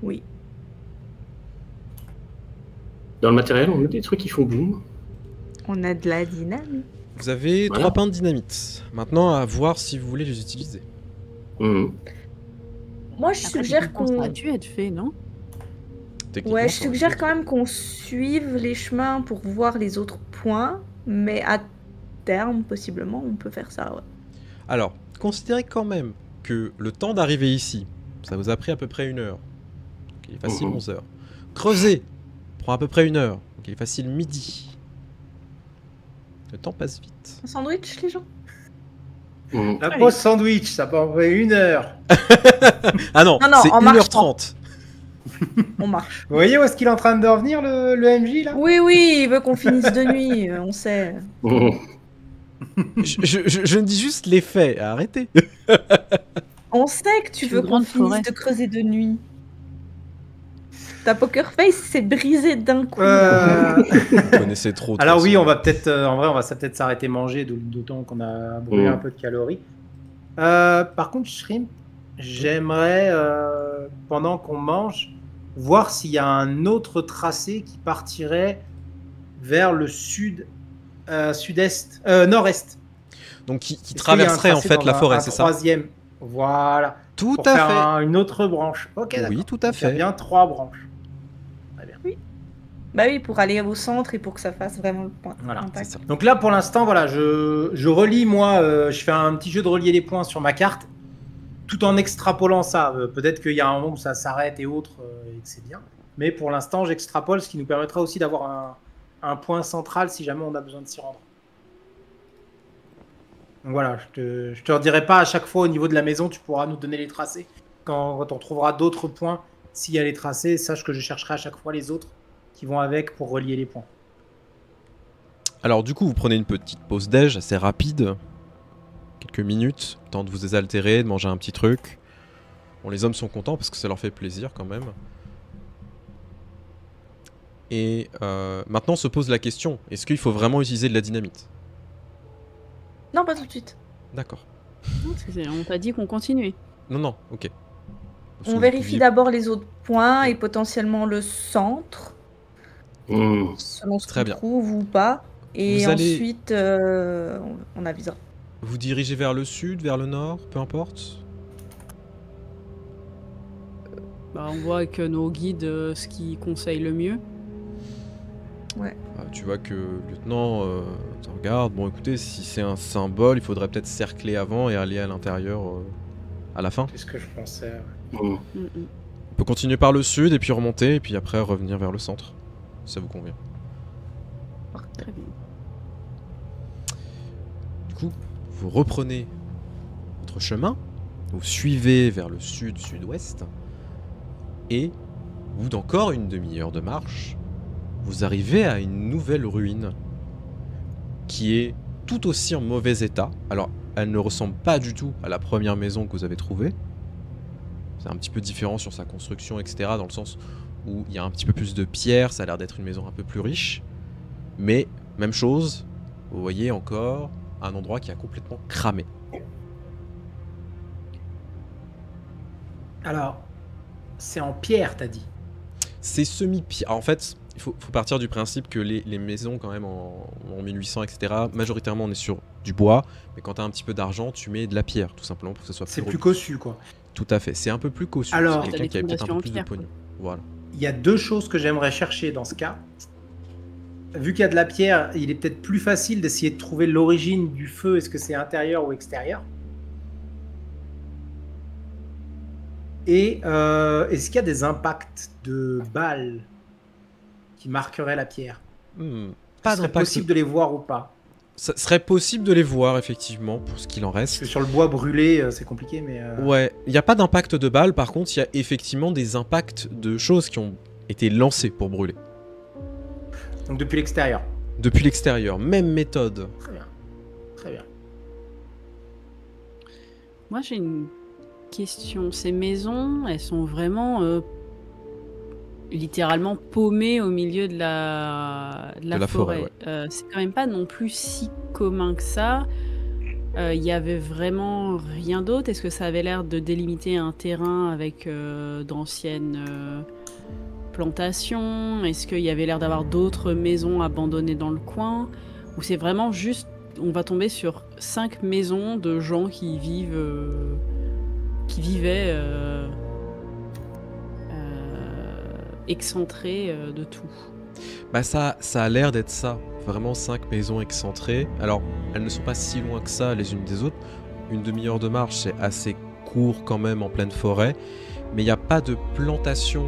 Oui. Dans le matériel, on a des trucs qui font boum. On a de la dynamique. Vous avez Voilà. 3 pains de dynamite. Maintenant, à voir si vous voulez les utiliser. Mhm. Moi, je Après, suggère techniquement, ça qu'on... a dû être fait, non? Techniquement, Ouais, je ça aurait pu suggère être quand fait. même qu'on suive les chemins pour voir les autres points, mais à terme, possiblement, on peut faire ça, ouais. Alors, considérez quand même que le temps d'arriver ici, ça vous a pris à peu près 1 heure. Donc il est facile 11 heures. Creuser prend à peu près 1 heure. Donc il est facile midi. Le temps passe vite. Un sandwich, les gens? Mhm. La pause sandwich, ça peut en faire 1 heure. Ah non, Non, non, c'est en marchant. 1h30. On marche. Vous voyez où est-ce qu'il est en train de revenir, le MJ, là? Oui, oui, il veut qu'on finisse de nuit, on sait. Mhm. Je ne dis juste les faits, arrêtez. On sait que tu C'est veux une qu'on grande finisse forêt. de creuser de nuit. Ta poker face s'est brisée d'un coup. là. Vous connaissez trop. de toute Alors oui, façon. on va peut-être, en vrai, on va peut-être s'arrêter manger, d'autant qu'on a brûlé Mm. un peu de calories. Par contre, Shrimp, j'aimerais, pendant qu'on mange, voir s'il y a un autre tracé qui partirait vers le sud, sud-est, nord-est. Donc qui Est-ce qu'il y a un traverserait en tracé fait dans la forêt, un c'est ça? troisième. Voilà. Tout Pour à faire fait. une autre branche. Ok, Oui, d'accord. tout à Donc, il y a fait. bien 3 branches. Bah oui, pour aller au centre et pour que ça fasse vraiment le point. Voilà, impact. c'est ça. Donc là, pour l'instant, voilà, je relie, moi, je fais un petit jeu de relier les points sur ma carte, tout en extrapolant ça. Peut-être qu'il y a un moment où ça s'arrête et autres, et que c'est bien. Mais pour l'instant, j'extrapole, ce qui nous permettra aussi d'avoir un point central si jamais on a besoin de s'y rendre. Donc voilà, je te redirai pas à chaque fois au niveau de la maison, tu pourras nous donner les tracés. Quand on trouvera d'autres points, s'il y a les tracés, sache que je chercherai à chaque fois les autres qui vont avec pour relier les points. Alors du coup, vous prenez une petite pause déj assez rapide, quelques minutes, temps de vous désaltérer, de manger un petit truc. Bon, les hommes sont contents parce que ça leur fait plaisir quand même. Et maintenant se pose la question, est-ce qu'il faut vraiment utiliser de la dynamite? Non, pas tout de suite. D'accord. On t'a dit qu'on continuait. Non, non, ok. Parce que On vous vérifie pouviez- d'abord les autres points et potentiellement le centre, Mhm. selon ce Très qu'on bien. trouve ou pas. Et Vous allez- ensuite, on avisera. Vous dirigez vers le sud, vers le nord, peu importe. Bah, on voit avec nos guides ce qu'ils conseillent le mieux. Tu vois que le lieutenant te regarde. Bon, écoutez, si c'est un symbole, il faudrait peut-être cercler avant et aller à l'intérieur à la fin. C'est ce que je pensais. Mhm. On peut continuer par le sud et puis remonter et puis après revenir vers le centre. Si ça vous convient. Très bien. Du coup, vous reprenez votre chemin, vous suivez vers le sud-sud-ouest et au bout d'encore une demi-heure de marche, vous arrivez à une nouvelle ruine qui est tout aussi en mauvais état. Alors, elle ne ressemble pas du tout à la première maison que vous avez trouvée. C'est un petit peu différent sur sa construction, etc. Dans le sens où il y a un petit peu plus de pierre, ça a l'air d'être une maison un peu plus riche. Mais, même chose, vous voyez encore un endroit qui a complètement cramé. Alors, c'est en pierre, t'as dit. C'est semi-pierre. En fait, il faut partir du principe que les maisons, quand même, en 1800, etc., majoritairement, on est sur du bois, mais quand tu as un petit peu d'argent, tu mets de la pierre, tout simplement, pour que ce soit C'est plus plus robuste. cossu, quoi. Tout à fait, c'est un peu plus cossu. Alors- c'est T'as quelqu'un des qui avait peut-être un peu fondations plus en de pierre, pognon. quoi. Voilà. Il y a deux choses que j'aimerais chercher dans ce cas. Vu qu'il y a de la pierre, il est peut-être plus facile d'essayer de trouver l'origine du feu. Est-ce que c'est intérieur ou extérieur? Et est-ce qu'il y a des impacts de balles qui marqueraient la pierre? Pas Ce serait d'impact. possible de les voir ou pas? Ça serait possible de les voir, effectivement, pour ce qu'il en Parce que reste. sur le bois brûlé, c'est compliqué, mais... Ouais, il n'y a pas d'impact de balles, par contre, il y a effectivement des impacts de choses qui ont été lancées pour brûler. Donc depuis l'extérieur. Depuis l'extérieur, même méthode. Très bien. Très bien. Moi, j'ai une question. Ces maisons, elles sont vraiment littéralement paumées au milieu de la forêt, forêt. C'est quand même pas non plus si commun que ça. Il y avait vraiment rien d'autre. Est-ce que ça avait l'air de délimiter un terrain avec d'anciennes plantations? Est-ce qu'il y avait l'air d'avoir d'autres maisons abandonnées dans le coin? Ou c'est vraiment juste, on va tomber sur 5 maisons de gens qui vivaient excentrés de tout. Bah ça a l'air d'être ça. Vraiment 5 maisons excentrées. Alors, elles ne sont pas si loin que ça les unes des autres. Une demi-heure de marche, c'est assez court quand même en pleine forêt. Mais il n'y a pas de plantation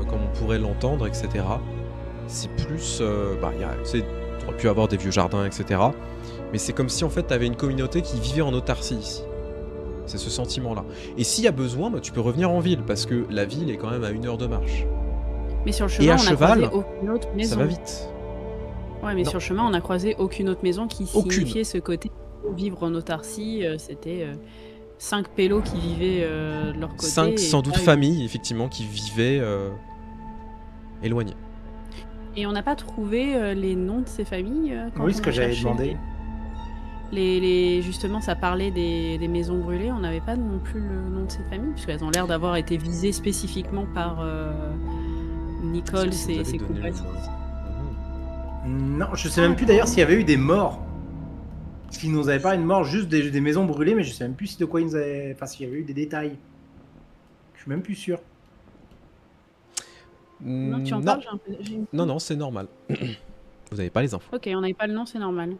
comme on pourrait l'entendre, etc. C'est plus... tu aurais pu avoir des vieux jardins, etc. Mais c'est comme si en fait tu avais une communauté qui vivait en autarcie ici. C'est ce sentiment-là. Et s'il y a besoin, bah, tu peux revenir en ville, parce que la ville est quand même à 1 heure de marche. Mais sur le Et chemin, à on a cheval, croisé aucune autre maison. Ça va vite. Ouais, mais Non. sur le chemin, on a croisé aucune autre maison qui Aucune. signifiait ce côté vivre en autarcie. C'était 5 pélos qui vivaient de leur côté. 5 et sans doute pas une- familles, effectivement, qui vivaient éloignées. Et on n'a pas trouvé les noms de ces familles quand Oui, on ce que a j'avais cherché demandé. Justement, ça parlait des maisons brûlées. On n'avait pas non plus le nom de ces familles, puisqu'elles ont l'air d'avoir été visées spécifiquement par Nicole Est-ce que vous et avez ses donné le compagnons. nom Non, je sais même plus d'ailleurs s'il y avait eu des morts. Parce qu'ils nous avaient pas une mort, juste des maisons brûlées, mais je sais même plus de quoi ils nous avaient... Enfin, s'il y avait eu des détails. Je suis même plus sûr. Non, tu en Non. parles j'ai une- Non, c'est normal. Vous n'avez pas les infos. Ok, on n'avait pas le nom, c'est normal.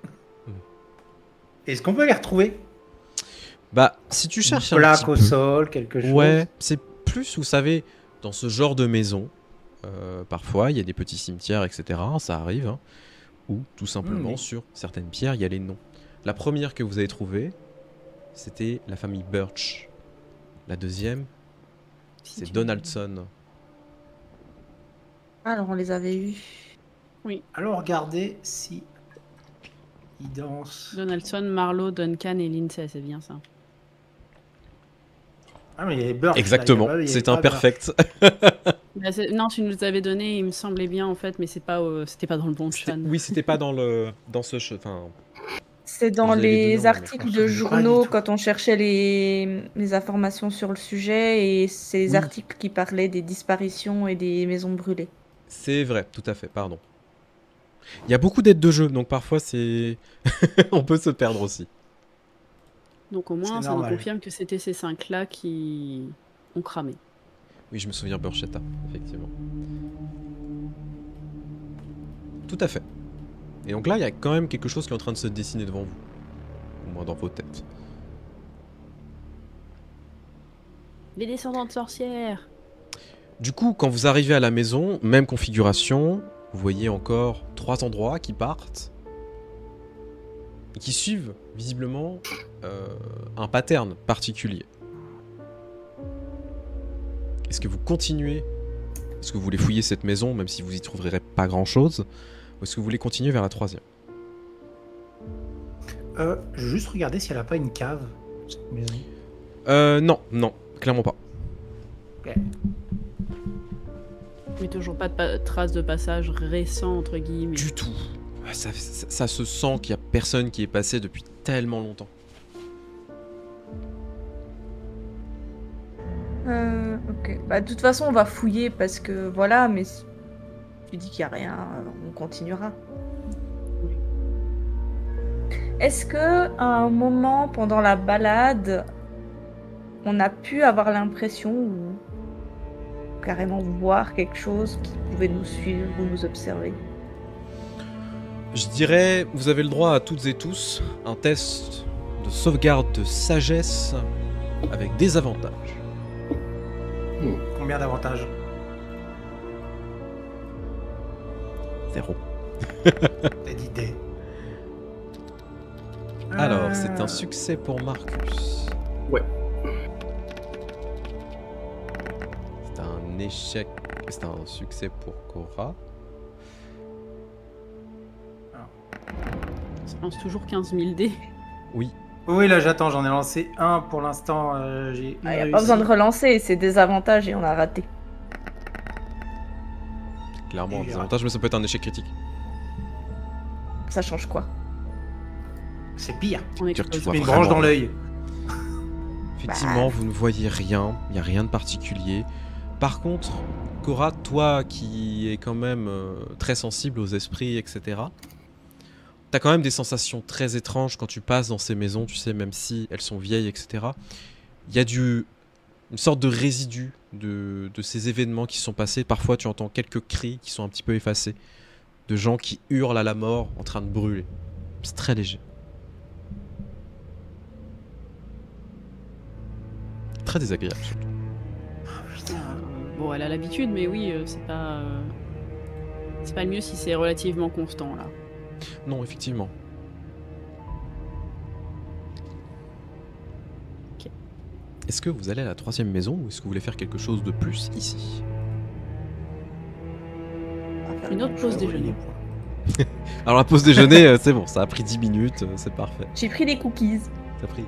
Est-ce qu'on peut les retrouver? Bah, si tu cherches un Plaque petit au peu... sol, quelque chose. Ouais, c'est plus, vous savez, dans ce genre de maison, parfois, il y a des petits cimetières, etc. Ça arrive. Hein, ou tout simplement, Oui. sur certaines pierres, il y a les noms. La première que vous avez trouvée, c'était la famille Birch. La deuxième, Si c'est tu- Donaldson. Alors, on les avait eus. Alors regardez si ils dansent. Donaldson, Marlowe, Duncan et Lindsay, c'est bien ça. Ah mais il y avait Burke. Exactement, là, il y avait c'est pas un Burke. perfect. Bah, non, tu nous avais donné, il me semblait bien en fait, mais c'était pas dans le bon C'était- chan. Oui, c'était pas dans ce... Enfin, C'est dans Vous avez les les deux noms, mais articles je de me souviens pas journaux du tout. quand on cherchait les informations sur le sujet et ces Oui. articles qui parlaient des disparitions et des maisons brûlées. c'est vrai, tout à fait, pardon. Il y a beaucoup d'aides de jeu, donc parfois c'est... On peut se perdre aussi. Donc au moins, C'est ça nous normal. confirme que c'était ces 5-là qui ont cramé. Oui, je me souviens Burchetta, effectivement. Tout à fait. Et donc là, il y a quand même quelque chose qui est en train de se dessiner devant vous. Au moins dans vos têtes. Les descendants de sorcières. Du coup, quand vous arrivez à la maison, même configuration, vous voyez encore 3 endroits qui partent. Et qui suivent, visiblement, un pattern particulier. Est-ce que vous continuez? Est-ce que vous voulez fouiller cette maison, même si vous y trouverez pas grand-chose? Ou est-ce que vous voulez continuer vers la 3e? Je vais juste regarder si elle a pas une cave, cette maison. Non, clairement pas. Mais toujours pas de traces de passage récent, entre guillemets. Du tout. Ça se sent qu'il y a personne qui est passé depuis tellement longtemps. Ok. Bah, de toute façon, on va fouiller parce que voilà, mais tu dis qu'il n'y a rien, on continuera. Est-ce que à un moment pendant la balade, on a pu avoir l'impression ou carrément voir quelque chose qui pouvait nous suivre ou nous observer? Je dirais, vous avez le droit à toutes et tous un test de sauvegarde de sagesse avec des avantages. Combien d'avantages? 0. T'as d'idées. Alors, c'est un succès pour Marcus. Ouais. C'est un échec. C'est un succès pour Cora. Ça lance toujours 15 000 dés. Oui. Oui, là j'attends, j'en ai lancé un pour l'instant. J'ai Il n'y a pas besoin de relancer, c'est des avantages et on a raté. Clairement, Et des là. avantages, mais ça peut être un échec critique. Ça change quoi? C'est pire. On est Dire que tu explose. vois Une branche vraiment dans l'œil. Effectivement, Bah. vous ne voyez rien, il n'y a rien de particulier. Par contre, Cora, toi qui es quand même très sensible aux esprits, etc., t'as quand même des sensations très étranges quand tu passes dans ces maisons, tu sais, même si elles sont vieilles, etc. Il y a une sorte de résidu de ces événements qui se sont passés. Parfois, tu entends quelques cris qui sont un petit peu effacés, de gens qui hurlent à la mort en train de brûler. C'est très léger. Très désagréable, surtout. Bon, elle a l'habitude, mais oui, c'est pas le mieux si c'est relativement constant là. Non, effectivement. Ok. Est-ce que vous allez à la 3e maison ou est-ce que vous voulez faire quelque chose de plus ici? On va faire Une autre pause déjeuner. Alors la pause déjeuner, c'est bon, ça a pris 10 minutes, c'est parfait. J'ai pris des cookies. Ça a pris...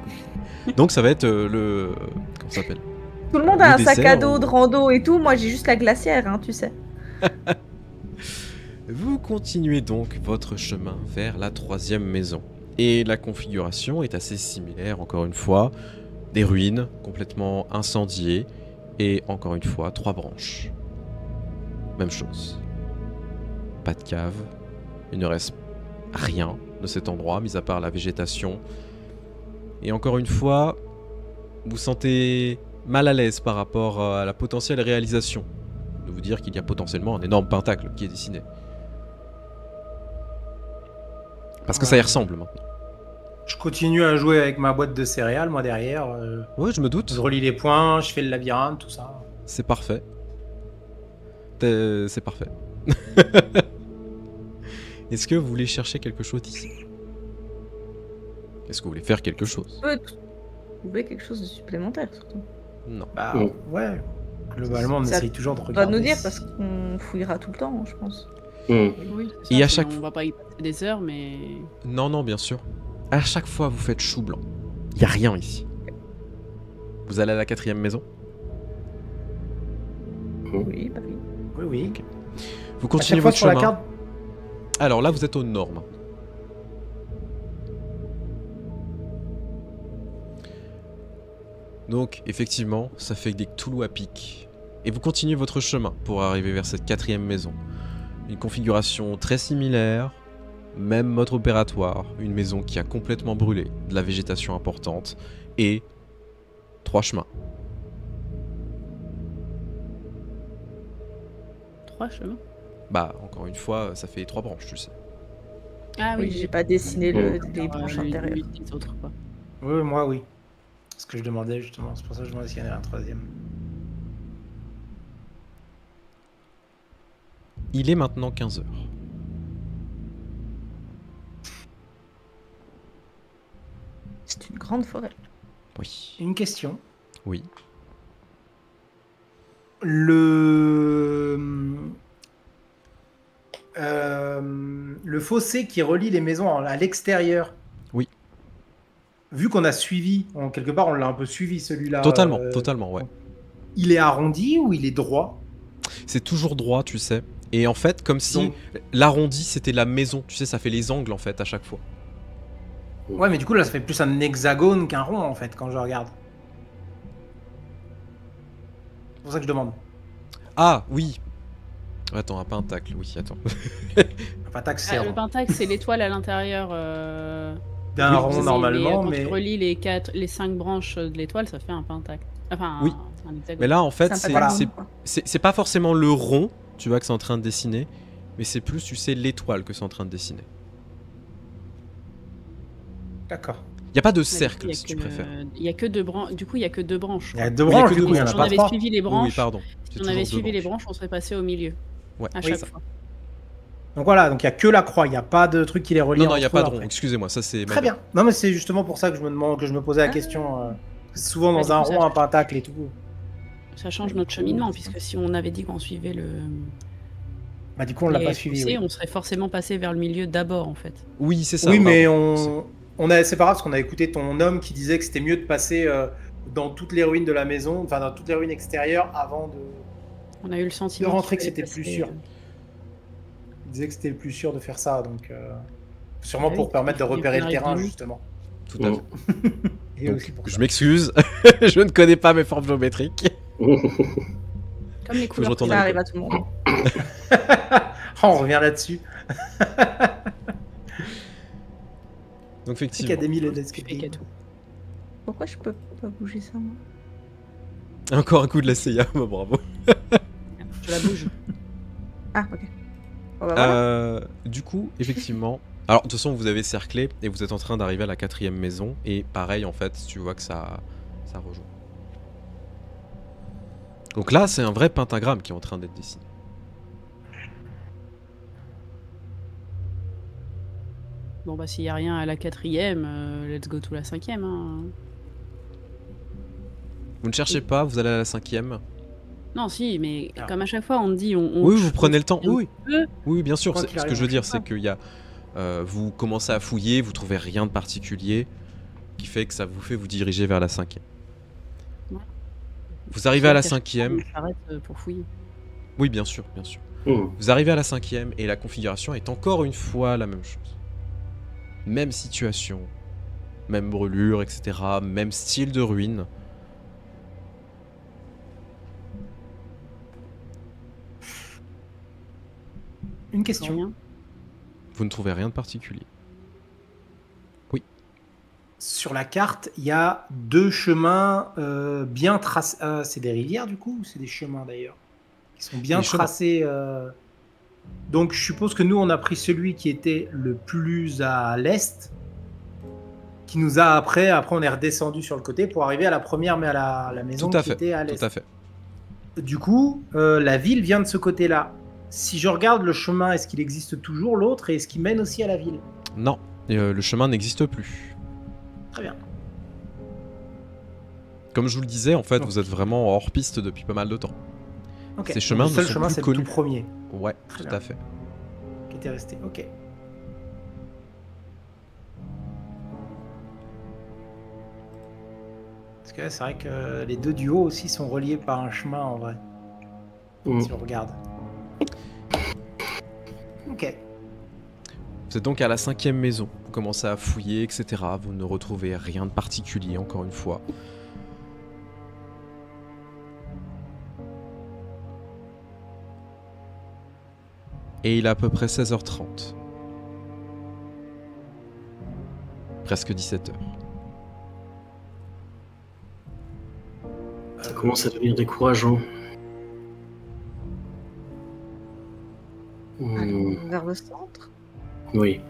Donc ça va être le... Comment ça s'appelle? Tout le monde Le a un sac dessert, à dos ou- de rando et tout, moi j'ai juste la glacière, hein, tu sais. Vous continuez donc votre chemin vers la 3e maison. Et la configuration est assez similaire, encore une fois. Des ruines complètement incendiées. Et encore une fois, 3 branches. Même chose. Pas de cave. Il ne reste rien de cet endroit, mis à part la végétation. Et encore une fois, vous sentez mal à l'aise par rapport à la potentielle réalisation. De vous dire qu'il y a potentiellement un énorme pentacle qui est dessiné. Parce que ça y ressemble maintenant. Je continue à jouer avec ma boîte de céréales, moi derrière. Oui, je me doute. Je relis les points, je fais le labyrinthe, tout ça. C'est parfait. C'est parfait. Est-ce que vous voulez chercher quelque chose ici? Est-ce que vous voulez faire quelque chose? Peut trouver quelque chose de supplémentaire surtout. Non. Bah Mm. ouais. Globalement, on Ça essaye toujours de On va regarder. nous dire parce qu'on fouillera tout le temps, je pense. Oui, c'est Et ça, à chaque on va pas y passer des heures, mais Non, non, bien sûr. À chaque fois, vous faites chou blanc. Il n'y a rien ici. Vous allez à la 4e maison? Oui, bah oui. Oui, oui. Vous À continuez chaque fois votre sur la chemin. carte. Alors là, vous êtes au nord maintenant. Donc, effectivement, ça fait des Cthulhu à pic. Et vous continuez votre chemin pour arriver vers cette 4e maison. Une configuration très similaire, même mode opératoire, une maison qui a complètement brûlé, de la végétation importante, et 3 chemins. 3 chemins. Bah, encore une fois, ça fait 3 branches, tu sais. Ah Oui, j'ai pas dessiné les Alors, branches les intérieures. les autres quoi. Oui, moi, oui. Ce que je demandais justement, c'est pour ça que je demandais s'il y en avait un 3e. Il est maintenant 15h. C'est une grande forêt. Oui. Une question. Oui. Le fossé qui relie les maisons à l'extérieur. Oui. Vu qu'on a suivi, quelque part on l'a un peu suivi celui-là. Totalement, totalement, ouais. Il est arrondi ou il est droit? C'est toujours droit, tu sais. Et en fait, comme si Donc- l'arrondi, c'était la maison. Tu sais, ça fait les angles, en fait, à chaque fois. Ouais, mais du coup là ça fait plus un hexagone qu'un rond en fait quand je regarde. C'est pour ça que je demande. Ah, oui. Attends, un pentacle, oui, attends. Un pentacle, c'est Le rond. pentacle, c'est l'étoile à l'intérieur. D'un Oui, rond mais normalement, quand mais... tu relis les 5 branches de l'étoile, ça fait un pentacle. Enfin, Oui. un hexagone. Mais là, en fait, C'est un pentacle c'est rond, quoi. c'est pas forcément le rond, tu vois, que c'est en train de dessiner, mais c'est plus, tu sais, l'étoile que c'est en train de dessiner. D'accord. Il n'y a pas de Mais du coup, cercle, il y a si que tu préfères. Il y a que 2 branches. Du coup, il y a que 2 branches. Il y a quoi. deux Oui, il y a branches, que du deux coup, il y en branches. a Si on pas avait trois. suivi les Oui, branches, pardon. si C'est on toujours avait deux suivi les branches. branches, on serait passé au milieu. Ouais, À Oui, chaque ça. fois. Donc voilà, donc il y a que la croix, il n'y a pas de truc qui les relie Non, non, il n'y a entre eux pas de rond, après. excusez-moi, ça c'est... Très bien. Non, mais c'est justement pour ça que je me demande, que je me posais la Ah. question. Souvent Bah, dans du un coup, ça rond, un change. pentacle et tout. Ça change notre cheminement, puisque si on avait dit qu'on suivait Bah du coup, on l'a les pas suivi. fossés, Oui, on serait forcément passé vers le milieu d'abord, en fait. Oui, c'est ça. oui mais pardon. c'est pas grave parce qu'on a écouté ton homme qui disait que c'était mieux de passer dans toutes les ruines de la maison, enfin dans toutes les ruines extérieures avant de. On a eu le sentiment De rentrer qu'il que fallait c'était plus passer, sûr. Il disait que c'était le plus sûr de faire ça, donc sûrement Ah oui, pour permettre de il faut repérer qu'on le terrain arrive vite. justement. Tout à fait. Et Donc, aussi pour je ça. m'excuse, je ne connais pas mes formes géométriques. Comme les que je couleurs. retourne Ça à arrive à tout le monde. On revient là-dessus. Donc C'est effectivement, qu'Académie les Fake escape. à tout. Pourquoi je peux pas bouger ça, moi? encore un coup de la CIA, bah, bravo. Je la bouge. Ah, ok. Bon, bah, voilà. Du coup, effectivement... Alors, de toute façon, vous avez cerclé et vous êtes en train d'arriver à la 4e maison. Et pareil, en fait, tu vois que ça rejoint. Donc là, c'est un vrai pentagramme qui est en train d'être dessiné. Bon, bah, s'il n'y a rien à la 4e, let's go to la 5e. Hein. Vous ne cherchez pas, vous allez à la 5e. Non, si, mais Ah. comme à chaque fois, on dit. Oui, vous prenez le temps. Oui, peu. oui, bien sûr. Quoi Ce qu'il que arrive, je veux on dire, fait c'est ça. qu'il y a... vous commencez à fouiller, vous trouvez rien de particulier qui fait que ça vous fait vous diriger vers la 5e. Ouais. Vous arrivez à la Qu'à chaque fois, 5e. on s'arrête pour fouiller. Oui, bien sûr, bien sûr. Mm. Vous arrivez à la 5e et la configuration est encore une fois la même chose. Même situation, même brûlure, etc. Même style de ruine. Une question. Rien. Vous ne trouvez rien de particulier. Sur la carte, il y a deux chemins bien tracés. C'est des rivières du coup ou c'est des chemins d'ailleurs qui sont bien Des chemins. tracés. Donc je suppose que nous on a pris celui qui était le plus à l'est, qui nous a après on est redescendu sur le côté pour arriver à la première mais à la maison Tout à qui fait, était à l'est. tout à fait. Du coup, la ville vient de ce côté-là. Si je regarde le chemin, est-ce qu'il existe toujours l'autre et est-ce qu'il mène aussi à la ville? Non, le chemin n'existe plus. Très bien. Comme je vous le disais, en fait, Donc. vous êtes vraiment hors piste depuis pas mal de temps. Ok. Ces Donc, chemins le ne seul sont chemin plus c'est le connus. tout premier Ouais, Très tout bien. à fait. qui était resté. Ok. Parce que c'est vrai que les deux duos aussi sont reliés par un chemin en vrai, Mm. si on regarde. Ok. Vous êtes donc à la 5e maison. Vous commencez à fouiller, etc. Vous ne retrouvez rien de particulier, encore une fois. Et il est à peu près 16h30. Presque 17h. Ça commence à devenir décourageant. Allons Mm. vers le centre. Oui.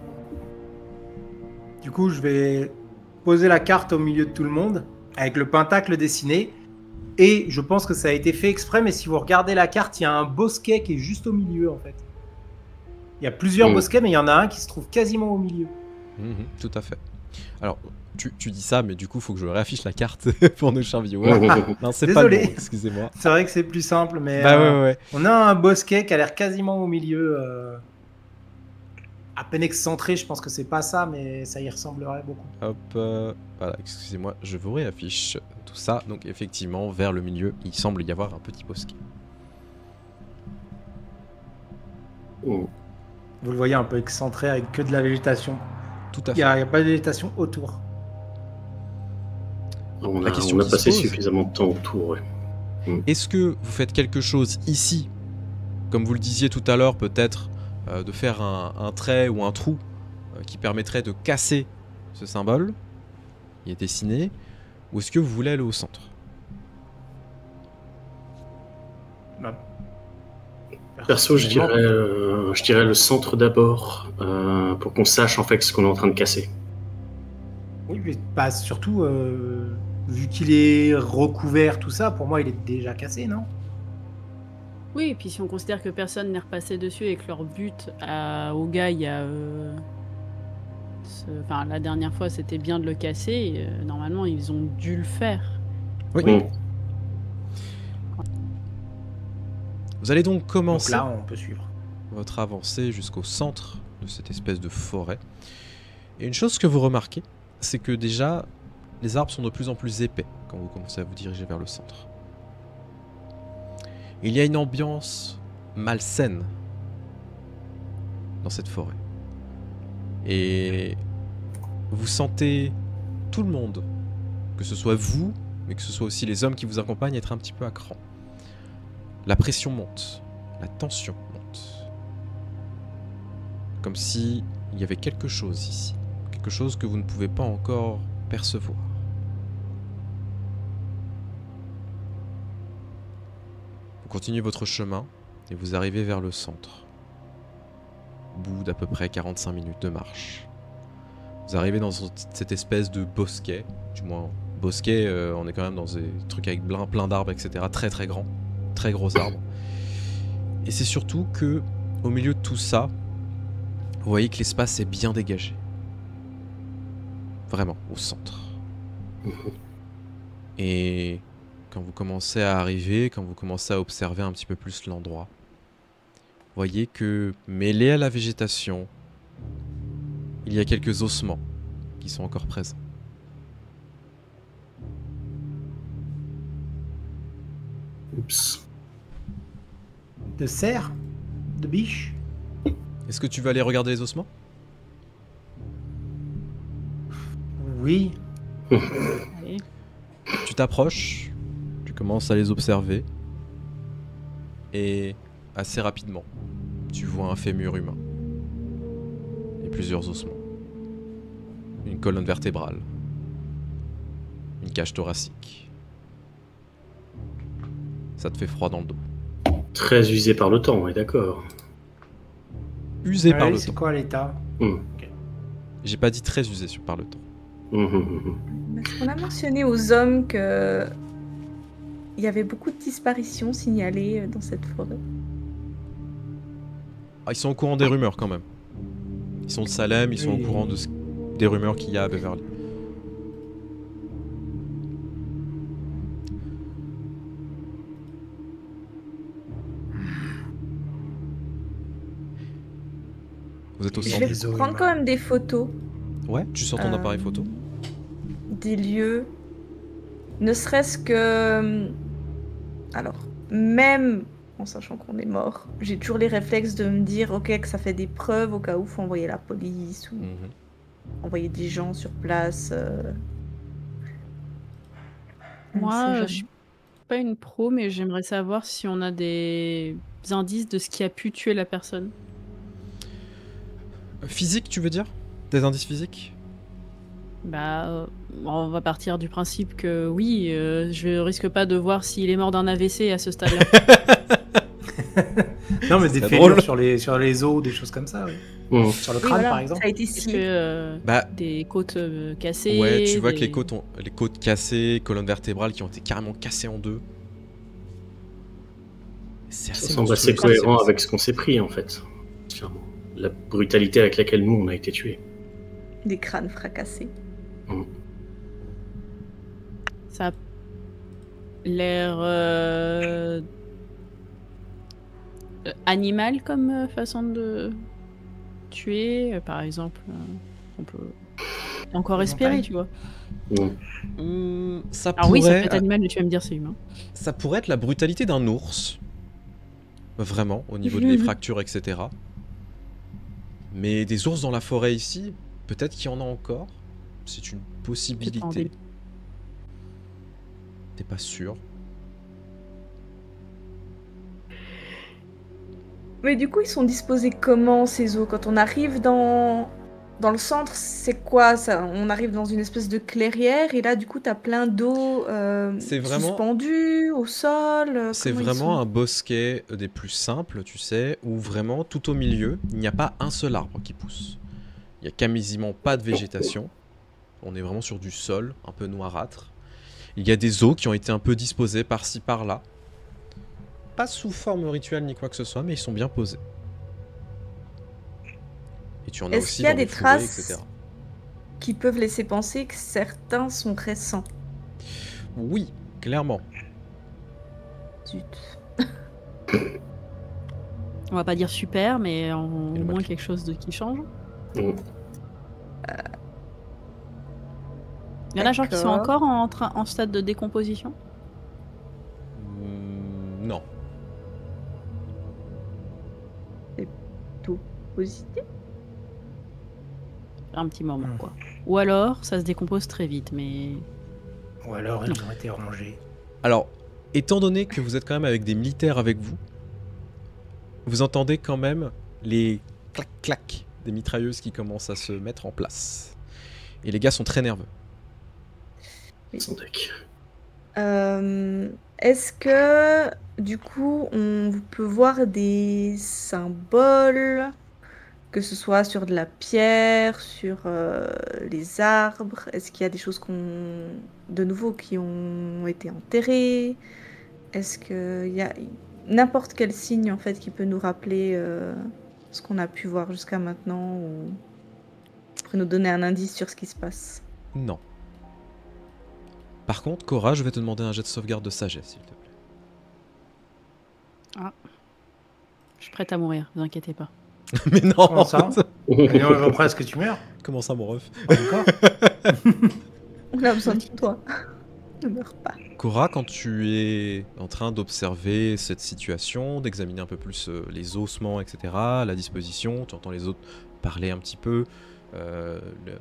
Du coup, je vais poser la carte au milieu de tout le monde avec le pentacle dessiné. Et je pense que ça a été fait exprès, mais si vous regardez la carte, il y a un bosquet qui est juste au milieu en fait. Il y a plusieurs Mm. bosquets, mais il y en a un qui se trouve quasiment au milieu. Mhm, tout à fait. Alors, tu dis ça, mais du coup, il faut que je réaffiche la carte pour nos chers viewers. Non, c'est pas le Désolé. bon, excusez-moi. C'est vrai que c'est plus simple, mais Bah ouais. on a un bosquet qui a l'air quasiment au milieu. À peine excentré, je pense que c'est pas ça, mais ça y ressemblerait beaucoup. Hop, voilà, excusez-moi, je vous réaffiche tout ça. Donc effectivement, vers le milieu, il semble y avoir un petit bosquet. Mm. Vous le voyez un peu excentré avec que de la végétation. Tout à Il fait. n'y a pas de végétation autour. On La a, question on a qui passé se pose. suffisamment de temps autour. Ouais. Est-ce que vous faites quelque chose ici comme vous le disiez tout à l'heure, peut-être de faire un trait ou un trou qui permettrait de casser ce symbole qui est dessiné, ou est-ce que vous voulez aller au centre? Bah, Perso, je personnellement, dirais le centre d'abord, pour qu'on sache en fait ce qu'on est en train de casser. Oui, mais bah, surtout, vu qu'il est recouvert, tout ça, pour moi, il est déjà cassé, non? Oui, et puis si on considère que personne n'est repassé dessus et que leur but au gars, il y a. Enfin, la dernière fois, c'était bien de le casser. Normalement, ils ont dû le faire. Oui. Mm. Vous allez donc Donc commencer là, on peut suivre. votre avancée jusqu'au centre de cette espèce de forêt. Et une chose que vous remarquez, c'est que déjà, les arbres sont de plus en plus épais quand vous commencez à vous diriger vers le centre. Il y a une ambiance malsaine dans cette forêt. Et vous sentez tout le monde, que ce soit vous, mais que ce soit aussi les hommes qui vous accompagnent, être un petit peu à cran. La pression monte, la tension monte. Comme si il y avait quelque chose ici, quelque chose que vous ne pouvez pas encore percevoir. Vous continuez votre chemin et vous arrivez vers le centre. Au bout d'à peu près 45 minutes de marche. Vous arrivez dans cette espèce de bosquet, du moins bosquet, on est quand même dans des trucs avec plein d'arbres, etc. Très très grands, très gros arbres. Et c'est surtout que, au milieu de tout ça, vous voyez que l'espace est bien dégagé. Vraiment, au centre. Et quand vous commencez à arriver, quand vous commencez à observer un petit peu plus l'endroit, vous voyez que, mêlé à la végétation, il y a quelques ossements qui sont encore présents. Oups. De cerf? De biche? Est-ce que tu vas aller regarder les ossements? Oui. Allez. Tu t'approches, tu commences à les observer, et assez rapidement, tu vois un fémur humain. Et plusieurs ossements. Une colonne vertébrale. Une cage thoracique. Ça te fait froid dans le dos. Très usé par le temps, on est d'accord. Usé par Ouais, le c'est temps. quoi l'état? J'ai pas dit très usé par le temps. Est-ce qu'on a mentionné aux hommes que il y avait beaucoup de disparitions signalées dans cette forêt? Ah, ils sont au courant des rumeurs quand même. Ils sont de Salem, ils sont Oui. au courant des rumeurs qu'il y a à Beverly. Vous êtes au Je Je centre. vais Désolé, prendre Emma. quand même des photos Ouais, tu sors ton appareil photo. des lieux, ne serait-ce que... Alors, même en sachant qu'on est mort, j'ai toujours les réflexes de me dire, ok, que ça fait des preuves au cas où faut envoyer la police ou Mhm. envoyer des gens sur place. On ne Moi, sait je jamais. suis pas une pro, mais j'aimerais savoir si on a des indices de ce qui a pu tuer la personne. Physique, tu veux dire? Des indices physiques? Bah, on va partir du principe que oui, je risque pas de voir s'il est mort d'un AVC à ce stade-là. Non, mais des C'est fémurs drôle. sur les os, des choses comme ça, oui. Sur le Oui, crâne, voilà, par exemple. ça a été Est-ce signé. que Bah, des côtes cassées? ouais, tu vois que des- les côtes cassées, colonnes vertébrales qui ont été carrément cassées en deux. C'est Ça assez semble monstrueux, assez ça, cohérent c'est- avec ce qu'on s'est pris, en fait. Clairement. La brutalité avec laquelle nous, on a été tués. Des crânes fracassés. Ça a l'air animal comme façon de tuer. Par exemple, on peut encore Des espérer, montagnes. tu vois. Ça Alors oui, ça peut pourrait, être animal, mais tu vas me dire c'est humain. ça pourrait être la brutalité d'un ours. Vraiment, au niveau des fractures, etc. Mais des ours dans la forêt ici, peut-être qu'il y en a encore. C'est une possibilité. envie. T'es pas sûr. Mais du coup, ils sont disposés comment ces eaux? Quand on arrive dans le centre, c'est quoi ça? On arrive dans une espèce de clairière et là, du coup, t'as plein d'eau C'est vraiment- suspendue au sol. C'est Comment ils vraiment sont un bosquet des plus simples, tu sais, où vraiment tout au milieu, il n'y a pas un seul arbre qui pousse. Il n'y a quasiment pas de végétation. On est vraiment sur du sol, un peu noirâtre. Il y a des eaux qui ont été un peu disposées par-ci par-là. Pas sous forme rituelle ni quoi que ce soit, mais ils sont bien posés. Et tu en as Est-ce aussi qu'il y a dans des les fourrés, traces etc. qui peuvent laisser penser que certains sont récents? Oui, clairement. Zut. On va pas dire super, mais au Et le moins match. quelque chose qui change. Mm. Il y en a gens qui sont D'accord. encore en stade de décomposition. Non. Tout positif. Un petit moment, Hmm. quoi. Ou alors, ça se décompose très vite, mais... Ou alors ils ont été rangés. Alors, étant donné que vous êtes quand même avec des militaires avec vous, vous entendez quand même les clac-clac des mitrailleuses qui commencent à se mettre en place. Et les gars sont très nerveux. Sans deck. Est-ce que du coup on peut voir des symboles, que ce soit sur de la pierre, sur les arbres? Est-ce qu'il y a des choses de nouveau qui ont été enterrées? Est-ce qu'il y a n'importe quel signe en fait qui peut nous rappeler ce qu'on a pu voir jusqu'à maintenant ou pour nous donner un indice sur ce qui se passe? Non. Par contre, Cora, je vais te demander un jet de sauvegarde de sagesse, s'il te plaît. Je suis prête à mourir, ne vous inquiétez pas. Mais non. Comment ça Et on va presque tu meurs. Comment ça, mon ref? Encore. On a besoin de toi. Ne meurs pas. Cora, quand tu es en train d'observer cette situation, d'examiner un peu plus les ossements, etc., la disposition, tu entends les autres parler un petit peu,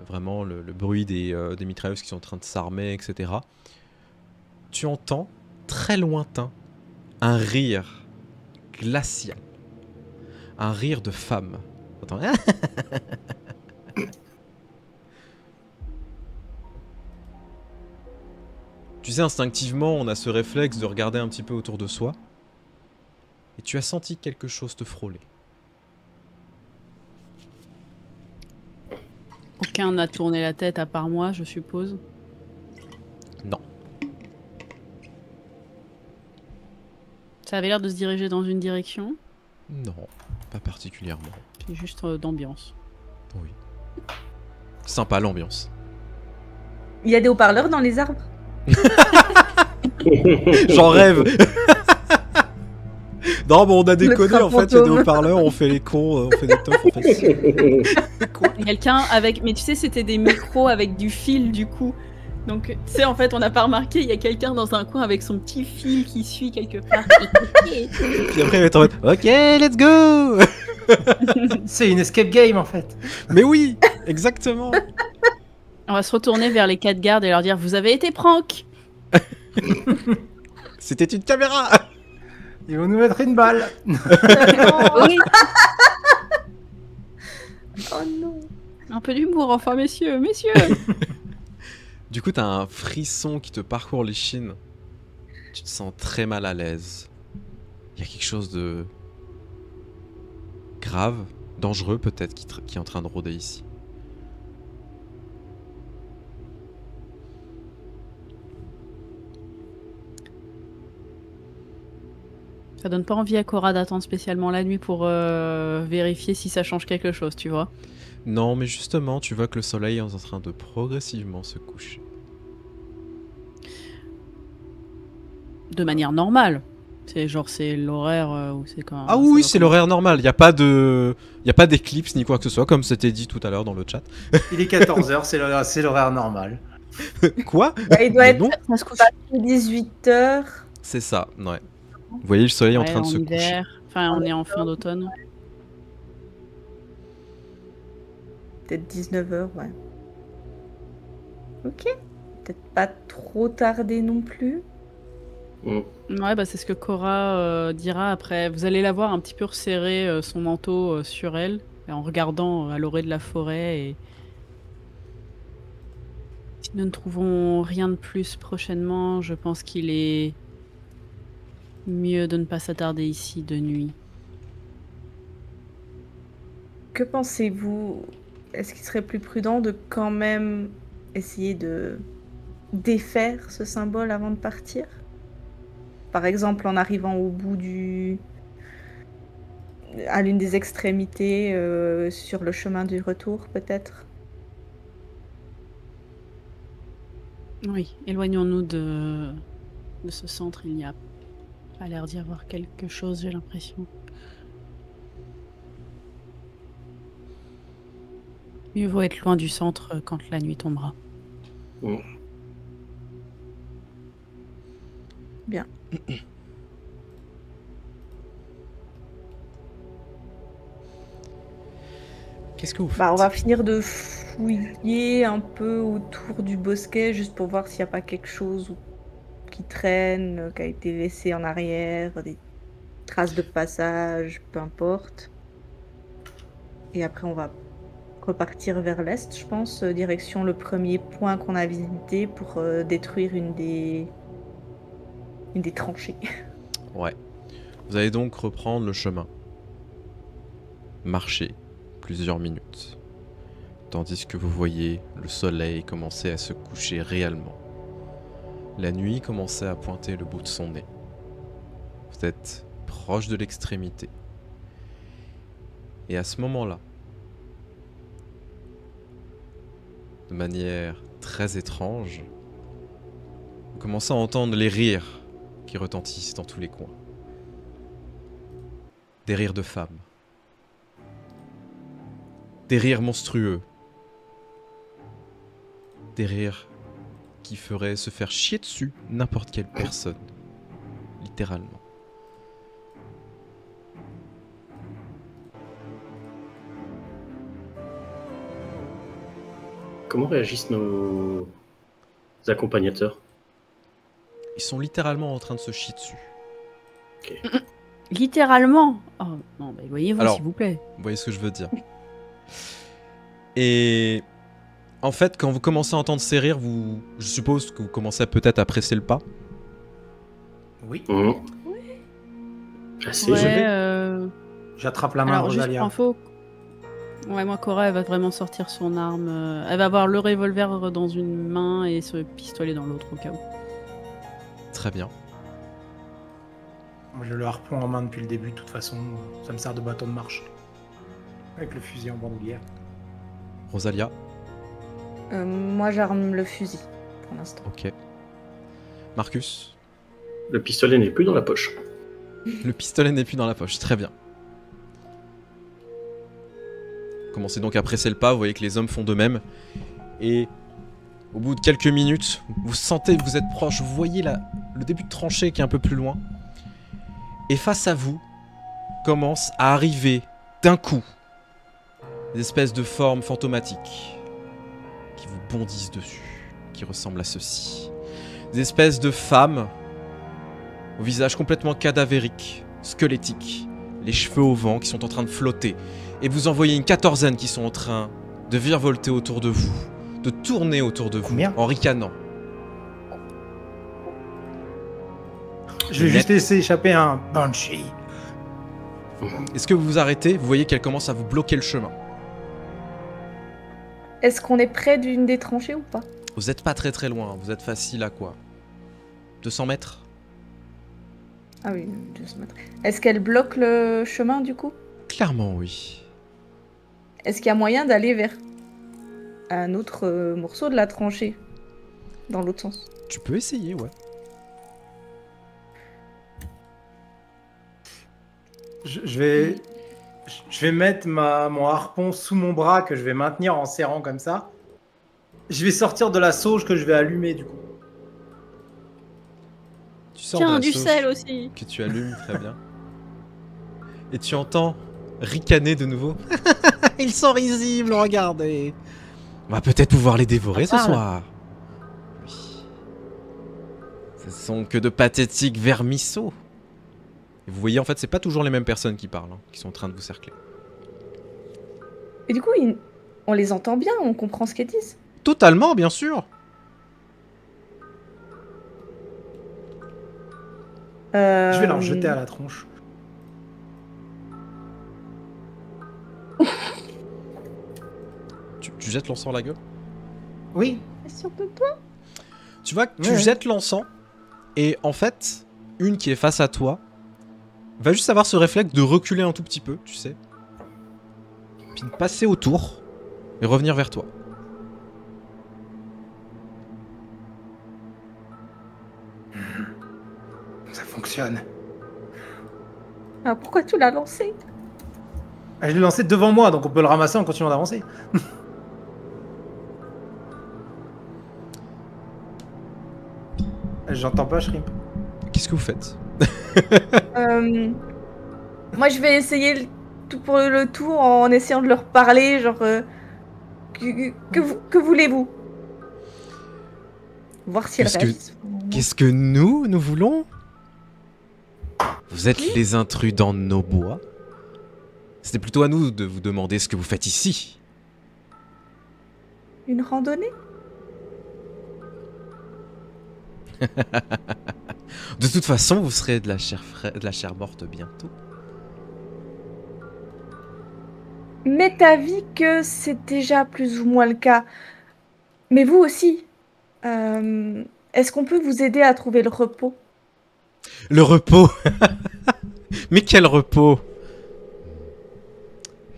vraiment le bruit des mitrailleuses qui sont en train de s'armer, etc. Tu entends, très lointain, un rire glacial. Un rire de femme. Attends. Tu sais, instinctivement, on a ce réflexe de regarder un petit peu autour de soi. Et tu as senti quelque chose te frôler. Aucun n'a tourné la tête à part moi, je suppose. Non. Ça avait l'air de se diriger dans une direction. Non, pas particulièrement. C'est juste d'ambiance. Oui. Sympa l'ambiance. Il y a des haut-parleurs dans les arbres? J'en rêve. Non, mais on a déconné, train en fait, il y a des fantôme. haut-parleurs, on fait les cons, on fait des teufs, en fait. Quoi? Quelqu'un avec... Mais tu sais, c'était des micros avec du fil, du coup. Donc, tu sais, en fait, on n'a pas remarqué, il y a quelqu'un dans un coin avec son petit fil qui suit quelque part. Puis après, il va être en mode, ok, let's go. C'est une escape game en fait. Mais oui, exactement. On va se retourner vers les 4 gardes et leur dire, vous avez été prank. C'était une caméra. Ils vont nous mettre une balle. Oui, Oh non. un peu d'humour, enfin, messieurs. Du coup, t'as un frisson qui te parcourt les chines. Tu te sens très mal à l'aise. Il y a quelque chose de grave, dangereux peut-être, qui est en train de rôder ici. Ça donne pas envie à Cora d'attendre spécialement la nuit pour vérifier si ça change quelque chose, tu vois. Non, mais justement, tu vois que le soleil est en train de progressivement se coucher. De manière normale. C'est genre, c'est l'horaire où c'est quand Ah oui, c'est l'horaire normal. Il n'y a pas d'éclipse ni quoi que ce soit, comme c'était dit tout à l'heure dans le chat. Il est 14h, c'est l'horaire normal. Quoi? Bah, il doit Mais être non, Ça se couche 18h. c'est ça, ouais. Vous voyez le soleil en train de se coucher. hiver. Enfin, on est en fin d'automne. Peut-être 19h, ouais. Ok. Peut-être pas trop tardé non plus. Ouais, bah c'est ce que Cora dira après. Vous allez la voir un petit peu resserrer son manteau sur elle, et en regardant à l'orée de la forêt. Et si nous ne trouvons rien de plus prochainement, je pense qu'il est mieux de ne pas s'attarder ici de nuit. Que pensez-vous? Est-ce qu'il serait plus prudent de quand même essayer de défaire ce symbole avant de partir? Par exemple, en arrivant au bout à l'une des extrémités, sur le chemin du retour, peut-être? Oui, éloignons-nous de ce centre. Il n'y a pas l'air d'y avoir quelque chose, j'ai l'impression. Mieux vaut être loin du centre quand la nuit tombera. Bien. Qu'est-ce que vous faites? Bah, on va finir de fouiller un peu autour du bosquet, juste pour voir s'il n'y a pas quelque chose qui traîne, qui a été laissé en arrière, des traces de passage, peu importe. Et après, on va repartir vers l'est, je pense, direction le premier point qu'on a visité pour détruire une des tranchées. Ouais. Vous allez donc reprendre le chemin. Marcher plusieurs minutes. Tandis que vous voyez le soleil commencer à se coucher réellement. La nuit commençait à pointer le bout de son nez. Vous êtes proche de l'extrémité. Et à ce moment-là, de manière très étrange, vous commencez à entendre les rires qui retentissent dans tous les coins. Des rires de femmes. Des rires monstrueux. Des rires qui feraient se faire chier dessus n'importe quelle personne. Littéralement. Comment réagissent nos accompagnateurs? Ils sont littéralement en train de se chier dessus. Littéralement. Oh non, bah voyez-vous, Alors, s'il vous plaît. Vous voyez ce que je veux dire. Et en fait, quand vous commencez à entendre ces rires, je suppose que vous commencez peut-être à presser le pas. Oui. Assez, Ouais, J'attrape la main de alors juste Rosalia. pour info, ouais, moi Cora, elle va vraiment sortir son arme. Elle va avoir le revolver dans une main et ce pistolet dans l'autre au cas où. Très bien. Moi, j'ai le harpon en main depuis le début, de toute façon. Ça me sert de bâton de marche. Avec le fusil en bandoulière. Rosalia, Moi, j'arme le fusil, pour l'instant. ok. Marcus, Le pistolet n'est plus dans la poche. le pistolet n'est plus dans la poche, très bien. Commencez donc à presser le pas, vous voyez que les hommes font de même. Et au bout de quelques minutes, vous sentez que vous êtes proche, vous voyez le début de tranchée qui est un peu plus loin. Et face à vous, commence à arriver d'un coup des espèces de formes fantomatiques qui vous bondissent dessus, qui ressemblent à ceci. Des espèces de femmes au visage complètement cadavérique, squelettique, les cheveux au vent qui sont en train de flotter. Et vous en voyez une quatorzaine qui sont en train de virevolter autour de vous, de tourner autour de vous, Combien en ricanant. Je vais juste laisser échapper un Banshee. Est-ce que vous vous arrêtez? Vous voyez qu'elle commence à vous bloquer le chemin. Est-ce qu'on est près d'une des tranchées ou pas? Vous n'êtes pas très très loin, vous êtes facile à quoi? 200 mètres? Ah oui, 200 mètres. Est-ce qu'elle bloque le chemin du coup? Clairement oui. Est-ce qu'il y a moyen d'aller vers un autre morceau de la tranchée? Dans l'autre sens. Tu peux essayer, ouais. Je vais mettre mon harpon sous mon bras que je vais maintenir en serrant comme ça. Je vais sortir de la sauge que je vais allumer du coup. Tu sors de Tiens, la du sauce sel aussi. que tu allumes, très bien. Et tu entends ricaner de nouveau. Ils sont risibles, regardez. On va peut-être pouvoir les dévorer ce Ça parle. soir. Oui. Ce sont que de pathétiques vermisseaux. Et vous voyez, en fait, c'est pas toujours les mêmes personnes qui parlent, hein, qui sont en train de vous cercler. Et du coup, on les entend bien, on comprend ce qu'ils disent. Totalement, bien sûr. Je vais leur jeter à la tronche. Tu jettes l'encens à la gueule? Oui. Sûr de toi? Tu vois que tu Ouais. jettes l'encens, et en fait, une qui est face à toi va juste avoir ce réflexe de reculer un tout petit peu, tu sais. Puis de passer autour et revenir vers toi. Ça fonctionne. Ah, pourquoi tu l'as lancé? Ah, je l'ai lancé devant moi, donc on peut le ramasser en continuant d'avancer. J'entends pas Shrimp. Qu'est-ce que vous faites? Moi, je vais essayer tout pour le tour en essayant de leur parler, genre... que voulez-vous? Voir si elles Qu'est-ce que- réagissent. Qu'est-ce que nous voulons? Vous êtes les intrus dans nos bois. C'était plutôt à nous de vous demander ce que vous faites ici. Une randonnée? De toute façon, vous serez de la chair morte bientôt. M'est avis que c'est déjà plus ou moins le cas. Mais vous aussi. Est-ce qu'on peut vous aider à trouver le repos? Le repos. Mais quel repos?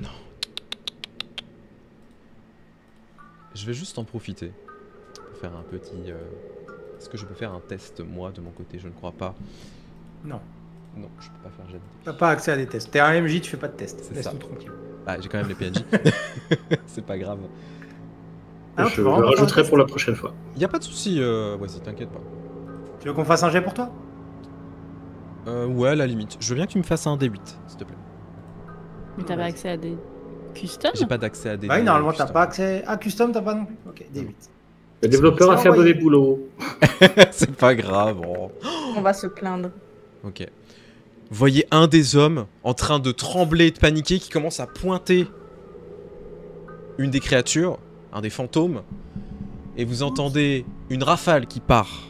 Non. Je vais juste en profiter pour faire un petit... Est-ce que je peux faire un test, moi, de mon côté? Je ne crois pas. Non. Non, je peux pas faire jet de... T'as pas accès à des tests. T'es un MJ, tu fais pas de tests. C'est Laisse-nous ça. tranquille. Ah, j'ai quand même les PNJ. C'est pas grave. Ah non, Je tu veux le vraiment faire un rajouterai test pour la prochaine fois. Y a pas de souci, vas-y, t'inquiète pas. Tu veux qu'on fasse un jet pour toi? Ouais, à la limite. Je veux bien que tu me fasses un D8, s'il te plaît. Mais t'avais accès à des customs? J'ai pas d'accès à des... Bah oui, normalement, t'as custom. pas accès. Ah, custom, t'as pas non plus? Ok, D8. Le développeur a c'est fait un envoyé. mauvais boulot. C'est pas grave. Oh. On va se plaindre. Ok. Voyez un des hommes en train de trembler et de paniquer qui commence à pointer une des créatures, un des fantômes, et vous entendez une rafale qui part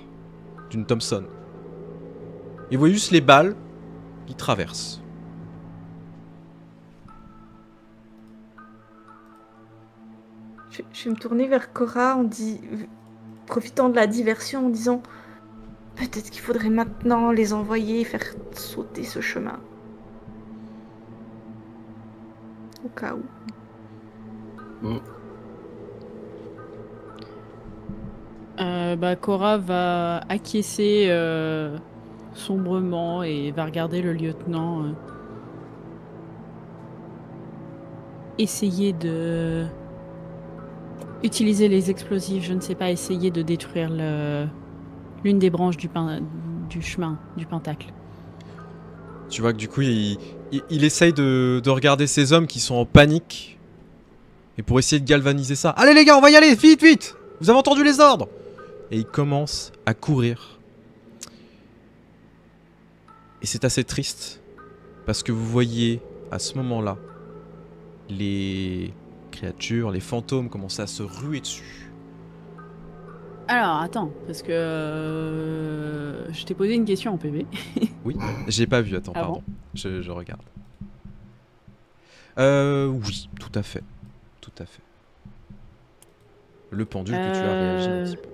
d'une Thompson. Et vous voyez juste les balles qui traversent. Je vais me tourner vers Cora profitant de la diversion en disant peut-être qu'il faudrait maintenant les envoyer et faire sauter ce chemin. Au cas où. Cora va acquiescer sombrement et va regarder le lieutenant. Essayer de... Utiliser les explosifs, je ne sais pas, essayer de détruire l'une des branches du chemin, du pentacle. Tu vois que du coup, il essaye de regarder ces hommes qui sont en panique. Et pour essayer de galvaniser ça. Allez les gars, on va y aller, vite, vite! Vous avez entendu les ordres! Et il commence à courir. Et c'est assez triste. Parce que vous voyez, à ce moment-là, les créatures, les fantômes commencent à se ruer dessus. Alors, attends, parce que je t'ai posé une question en PV. Oui, j'ai pas vu, attends, Ah pardon. Je regarde. Oui, tout à fait. Tout à fait. Le pendule que tu as réagi un petit peu.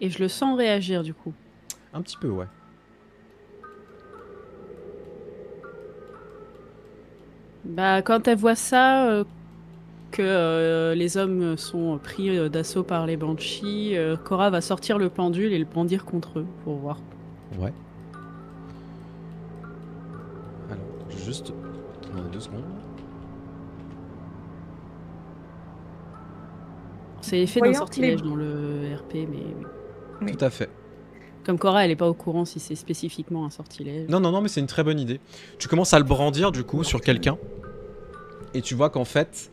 Et je le sens réagir du coup. Un petit peu, ouais. Bah, quand elle voit ça, que les hommes sont pris d'assaut par les Banshees, Cora va sortir le pendule et le brandir contre eux pour voir. Ouais. Alors, juste... Attendez 2 secondes. C'est l'effet d'un Voyons sortilège les- dans le RP, mais oui. Oui. Tout à fait. Comme Cora, elle est pas au courant si c'est spécifiquement un sortilège. Non, non, non, mais c'est une très bonne idée. Tu commences à le brandir, du coup, sur quelqu'un. Et tu vois qu'en fait,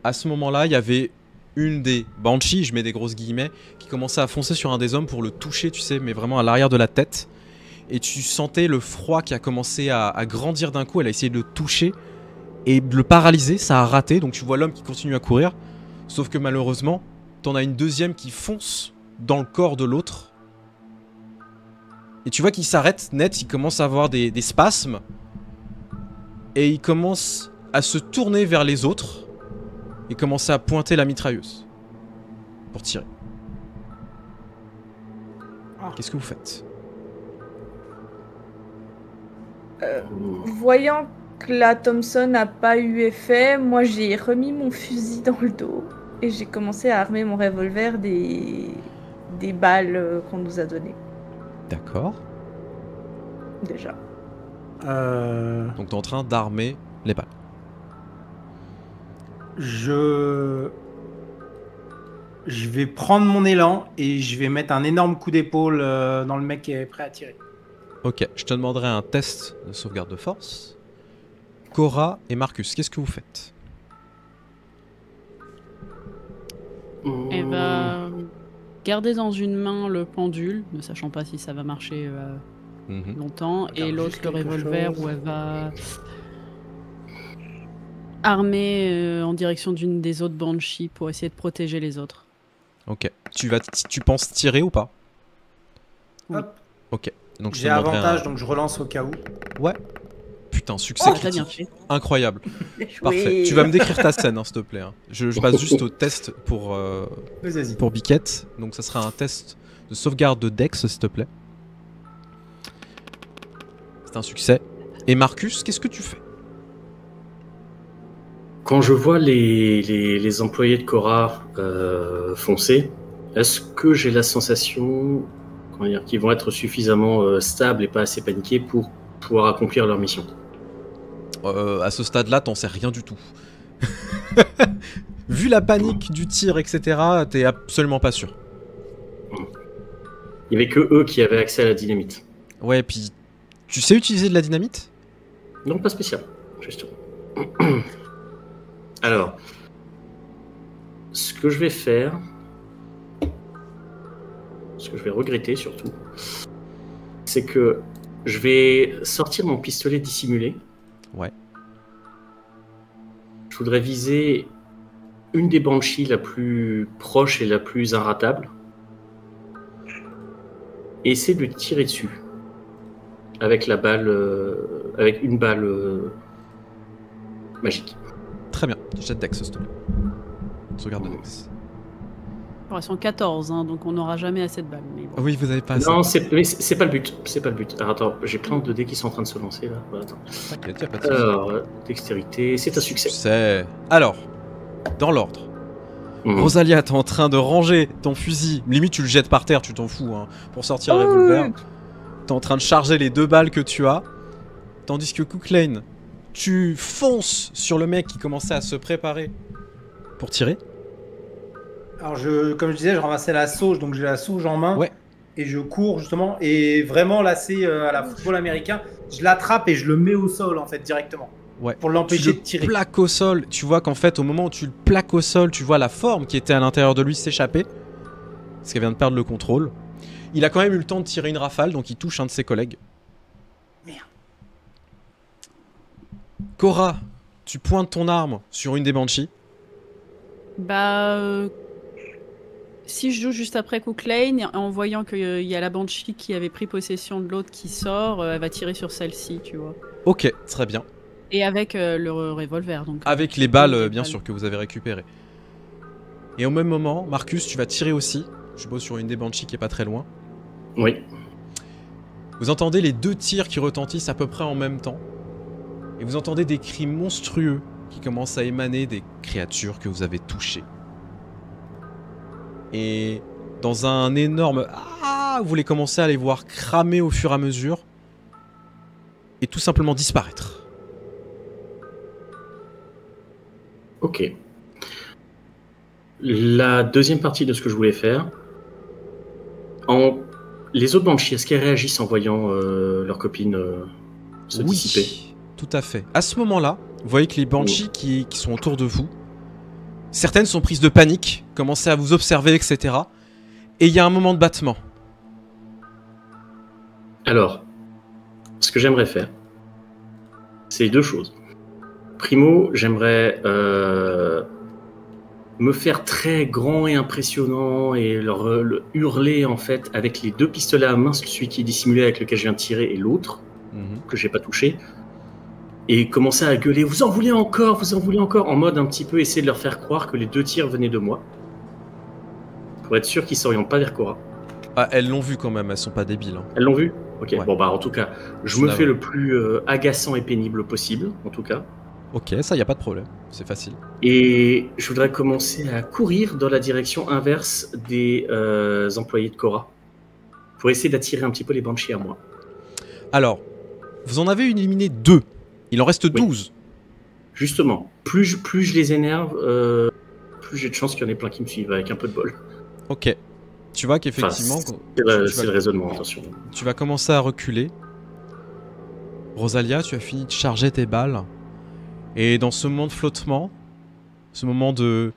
à ce moment-là, il y avait une des Banshees, je mets des grosses guillemets, qui commençait à foncer sur un des hommes pour le toucher, tu sais, mais vraiment à l'arrière de la tête. Et tu sentais le froid qui a commencé à grandir d'un coup. Elle a essayé de le toucher et de le paralyser, ça a raté. Donc tu vois l'homme qui continue à courir. Sauf que malheureusement, t'en as une deuxième qui fonce dans le corps de l'autre. Et tu vois qu'il s'arrête net, il commence à avoir des spasmes. Et il commence à se tourner vers les autres. Et commencer à pointer la mitrailleuse. Pour tirer. Qu'est-ce que vous faites ? Voyant que la Thompson n'a pas eu effet, moi j'ai remis mon fusil dans le dos et j'ai commencé à armer mon revolver des balles qu'on nous a données. D'accord. Déjà. Donc t'es en train d'armer les balles. Je vais prendre mon élan et je vais mettre un énorme coup d'épaule dans le mec qui est prêt à tirer. Ok, je te demanderai un test de sauvegarde de force. Cora et Marcus, qu'est-ce que vous faites ? Elle va garder dans une main le pendule, ne sachant pas si ça va marcher longtemps, et Regarde l'autre juste le quelque revolver chose. où elle va armer en direction d'une des autres Banshees pour essayer de protéger les autres. Ok. Tu penses tirer ou pas ? Oui. Hop. Ok. Donc je te J'ai demanderai avantage, donc je relance au cas où. Ouais. Putain, succès Oh, t'as bien critique. fait. Incroyable. Joué. Parfait. Tu vas me décrire ta scène, hein, s'il te plaît. Hein. Je passe juste au test Vas-y. pour Biquette. Donc ça sera un test de sauvegarde de Dex, s'il te plaît. C'est un succès. Et Marcus, qu'est-ce que tu fais ? Quand je vois les employés de Cora foncer, est-ce que j'ai la sensation qu'ils vont être suffisamment stables et pas assez paniqués pour pouvoir accomplir leur mission? À ce stade-là, t'en sais rien du tout. Vu la panique du tir, etc., t'es absolument pas sûr. Il n'y avait que eux qui avaient accès à la dynamite. Ouais, puis tu sais utiliser de la dynamite ? Non, pas spécial, justement. Alors, ce que je vais faire, ce que je vais regretter surtout, c'est que je vais sortir mon pistolet dissimulé. Ouais. Je voudrais viser une des Banshees la plus proche et la plus inratable. Et essayer de tirer dessus. Avec la balle. Avec une balle magique. Très bien. Jette Dex, s'il te plaît. Sauvegarde de Dex. Bon, elles sont 14, hein, donc on n'aura jamais assez de balles. Mais bon. Oui, vous avez pas assez. Non, c'est pas le but. C'est pas le but. Alors, attends, j'ai plein de dés qui sont en train de se lancer là. Voilà, attends. T'inquiète, y a pas de souci. Alors, dextérité, c'est un succès. Succès. Alors, dans l'ordre. Mhm. Rosalia, t'es en train de ranger ton fusil. Limite, tu le jettes par terre, tu t'en fous, hein, pour sortir le Oh, revolver. T'es en train de charger les 2 balles que tu as. Tandis que Cooklane, tu fonces sur le mec qui commençait à se préparer pour tirer. Alors, comme je disais, je ramassais la sauge, donc j'ai la sauge en main. Ouais. Et je cours justement. Et vraiment, là, c'est à la football américain. Je l'attrape et je le mets au sol, en fait, directement. Ouais. Pour Tu l'empêcher le de tirer. plaques au sol. Tu vois qu'en fait, au moment où tu le plaques au sol, tu vois la forme qui était à l'intérieur de lui s'échapper. Parce qu'elle vient de perdre le contrôle. Il a quand même eu le temps de tirer une rafale, donc il touche un de ses collègues. Merde. Cora, tu pointes ton arme sur une des Banshees. Bah, si je joue juste après Cooklane, en voyant qu'il y a la Banshee qui avait pris possession de l'autre qui sort, elle va tirer sur celle-ci, tu vois. Ok, très bien. Et avec le revolver, donc. Avec les balles, les bien balles. sûr, que vous avez récupérées. Et au même moment, Marcus, tu vas tirer aussi. Je suppose sur une des Banshees qui est pas très loin. Oui. Vous entendez les 2 tirs qui retentissent à peu près en même temps. Et vous entendez des cris monstrueux qui commencent à émaner des créatures que vous avez touchées. Et dans un énorme... Ah, vous les commencez à les voir cramer au fur et à mesure. Et tout simplement disparaître. Ok. La deuxième partie de ce que je voulais faire. Les autres Banshees, est-ce qu'elles réagissent en voyant leurs copines se dissiper? Tout à fait. À ce moment-là, vous voyez que les Banshees qui sont autour de vous Certaines sont prises de panique, commencent à vous observer, etc. Et il y a un moment de battement. Alors, ce que j'aimerais faire, c'est 2 choses. Primo, j'aimerais me faire très grand et impressionnant et leur hurler en fait avec les 2 pistolets à main, celui qui est dissimulé avec lequel je viens de tirer et l'autre que j'ai pas touché, et commencer à gueuler vous en voulez encore, en mode un petit peu essayer de leur faire croire que les 2 tirs venaient de moi, pour être sûr qu'ils s'orientent pas vers Cora. Ah, elles l'ont vu quand même, elles sont pas débiles. Hein. Elles l'ont vu? Ok, Ouais. bon bah en tout cas, je me fais le plus agaçant et pénible possible, en tout cas. Ok, ça y a pas de problème, c'est facile. Et je voudrais commencer à courir dans la direction inverse des employés de Cora, pour essayer d'attirer un petit peu les Banshees à moi. Alors, vous en avez éliminé 2. Il en reste 12. Justement, plus je les énerve, plus j'ai de chances qu'il y en ait plein qui me suivent, avec un peu de bol. Ok. Tu vois qu'effectivement... C'est le raisonnement, attention. Tu vas commencer à reculer. Rosalia, tu as fini de charger tes balles. Et dans ce moment de flottement, ce moment de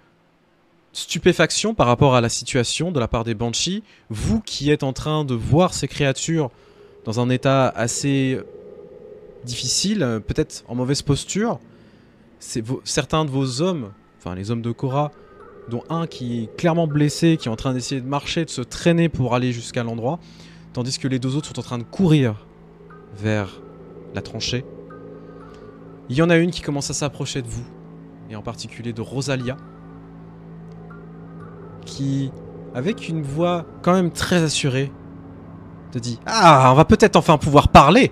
stupéfaction par rapport à la situation de la part des Banshees, vous qui êtes en train de voir ces créatures dans un état assez difficile, peut-être en mauvaise posture, certains de vos hommes, enfin les hommes de Cora, dont un qui est clairement blessé, qui est en train d'essayer de marcher, de se traîner pour aller jusqu'à l'endroit, tandis que les 2 autres sont en train de courir vers la tranchée. Il y en a une qui commence à s'approcher de vous, et en particulier de Rosalia, qui, avec une voix quand même très assurée, te dit « Ah, on va peut-être enfin pouvoir parler !»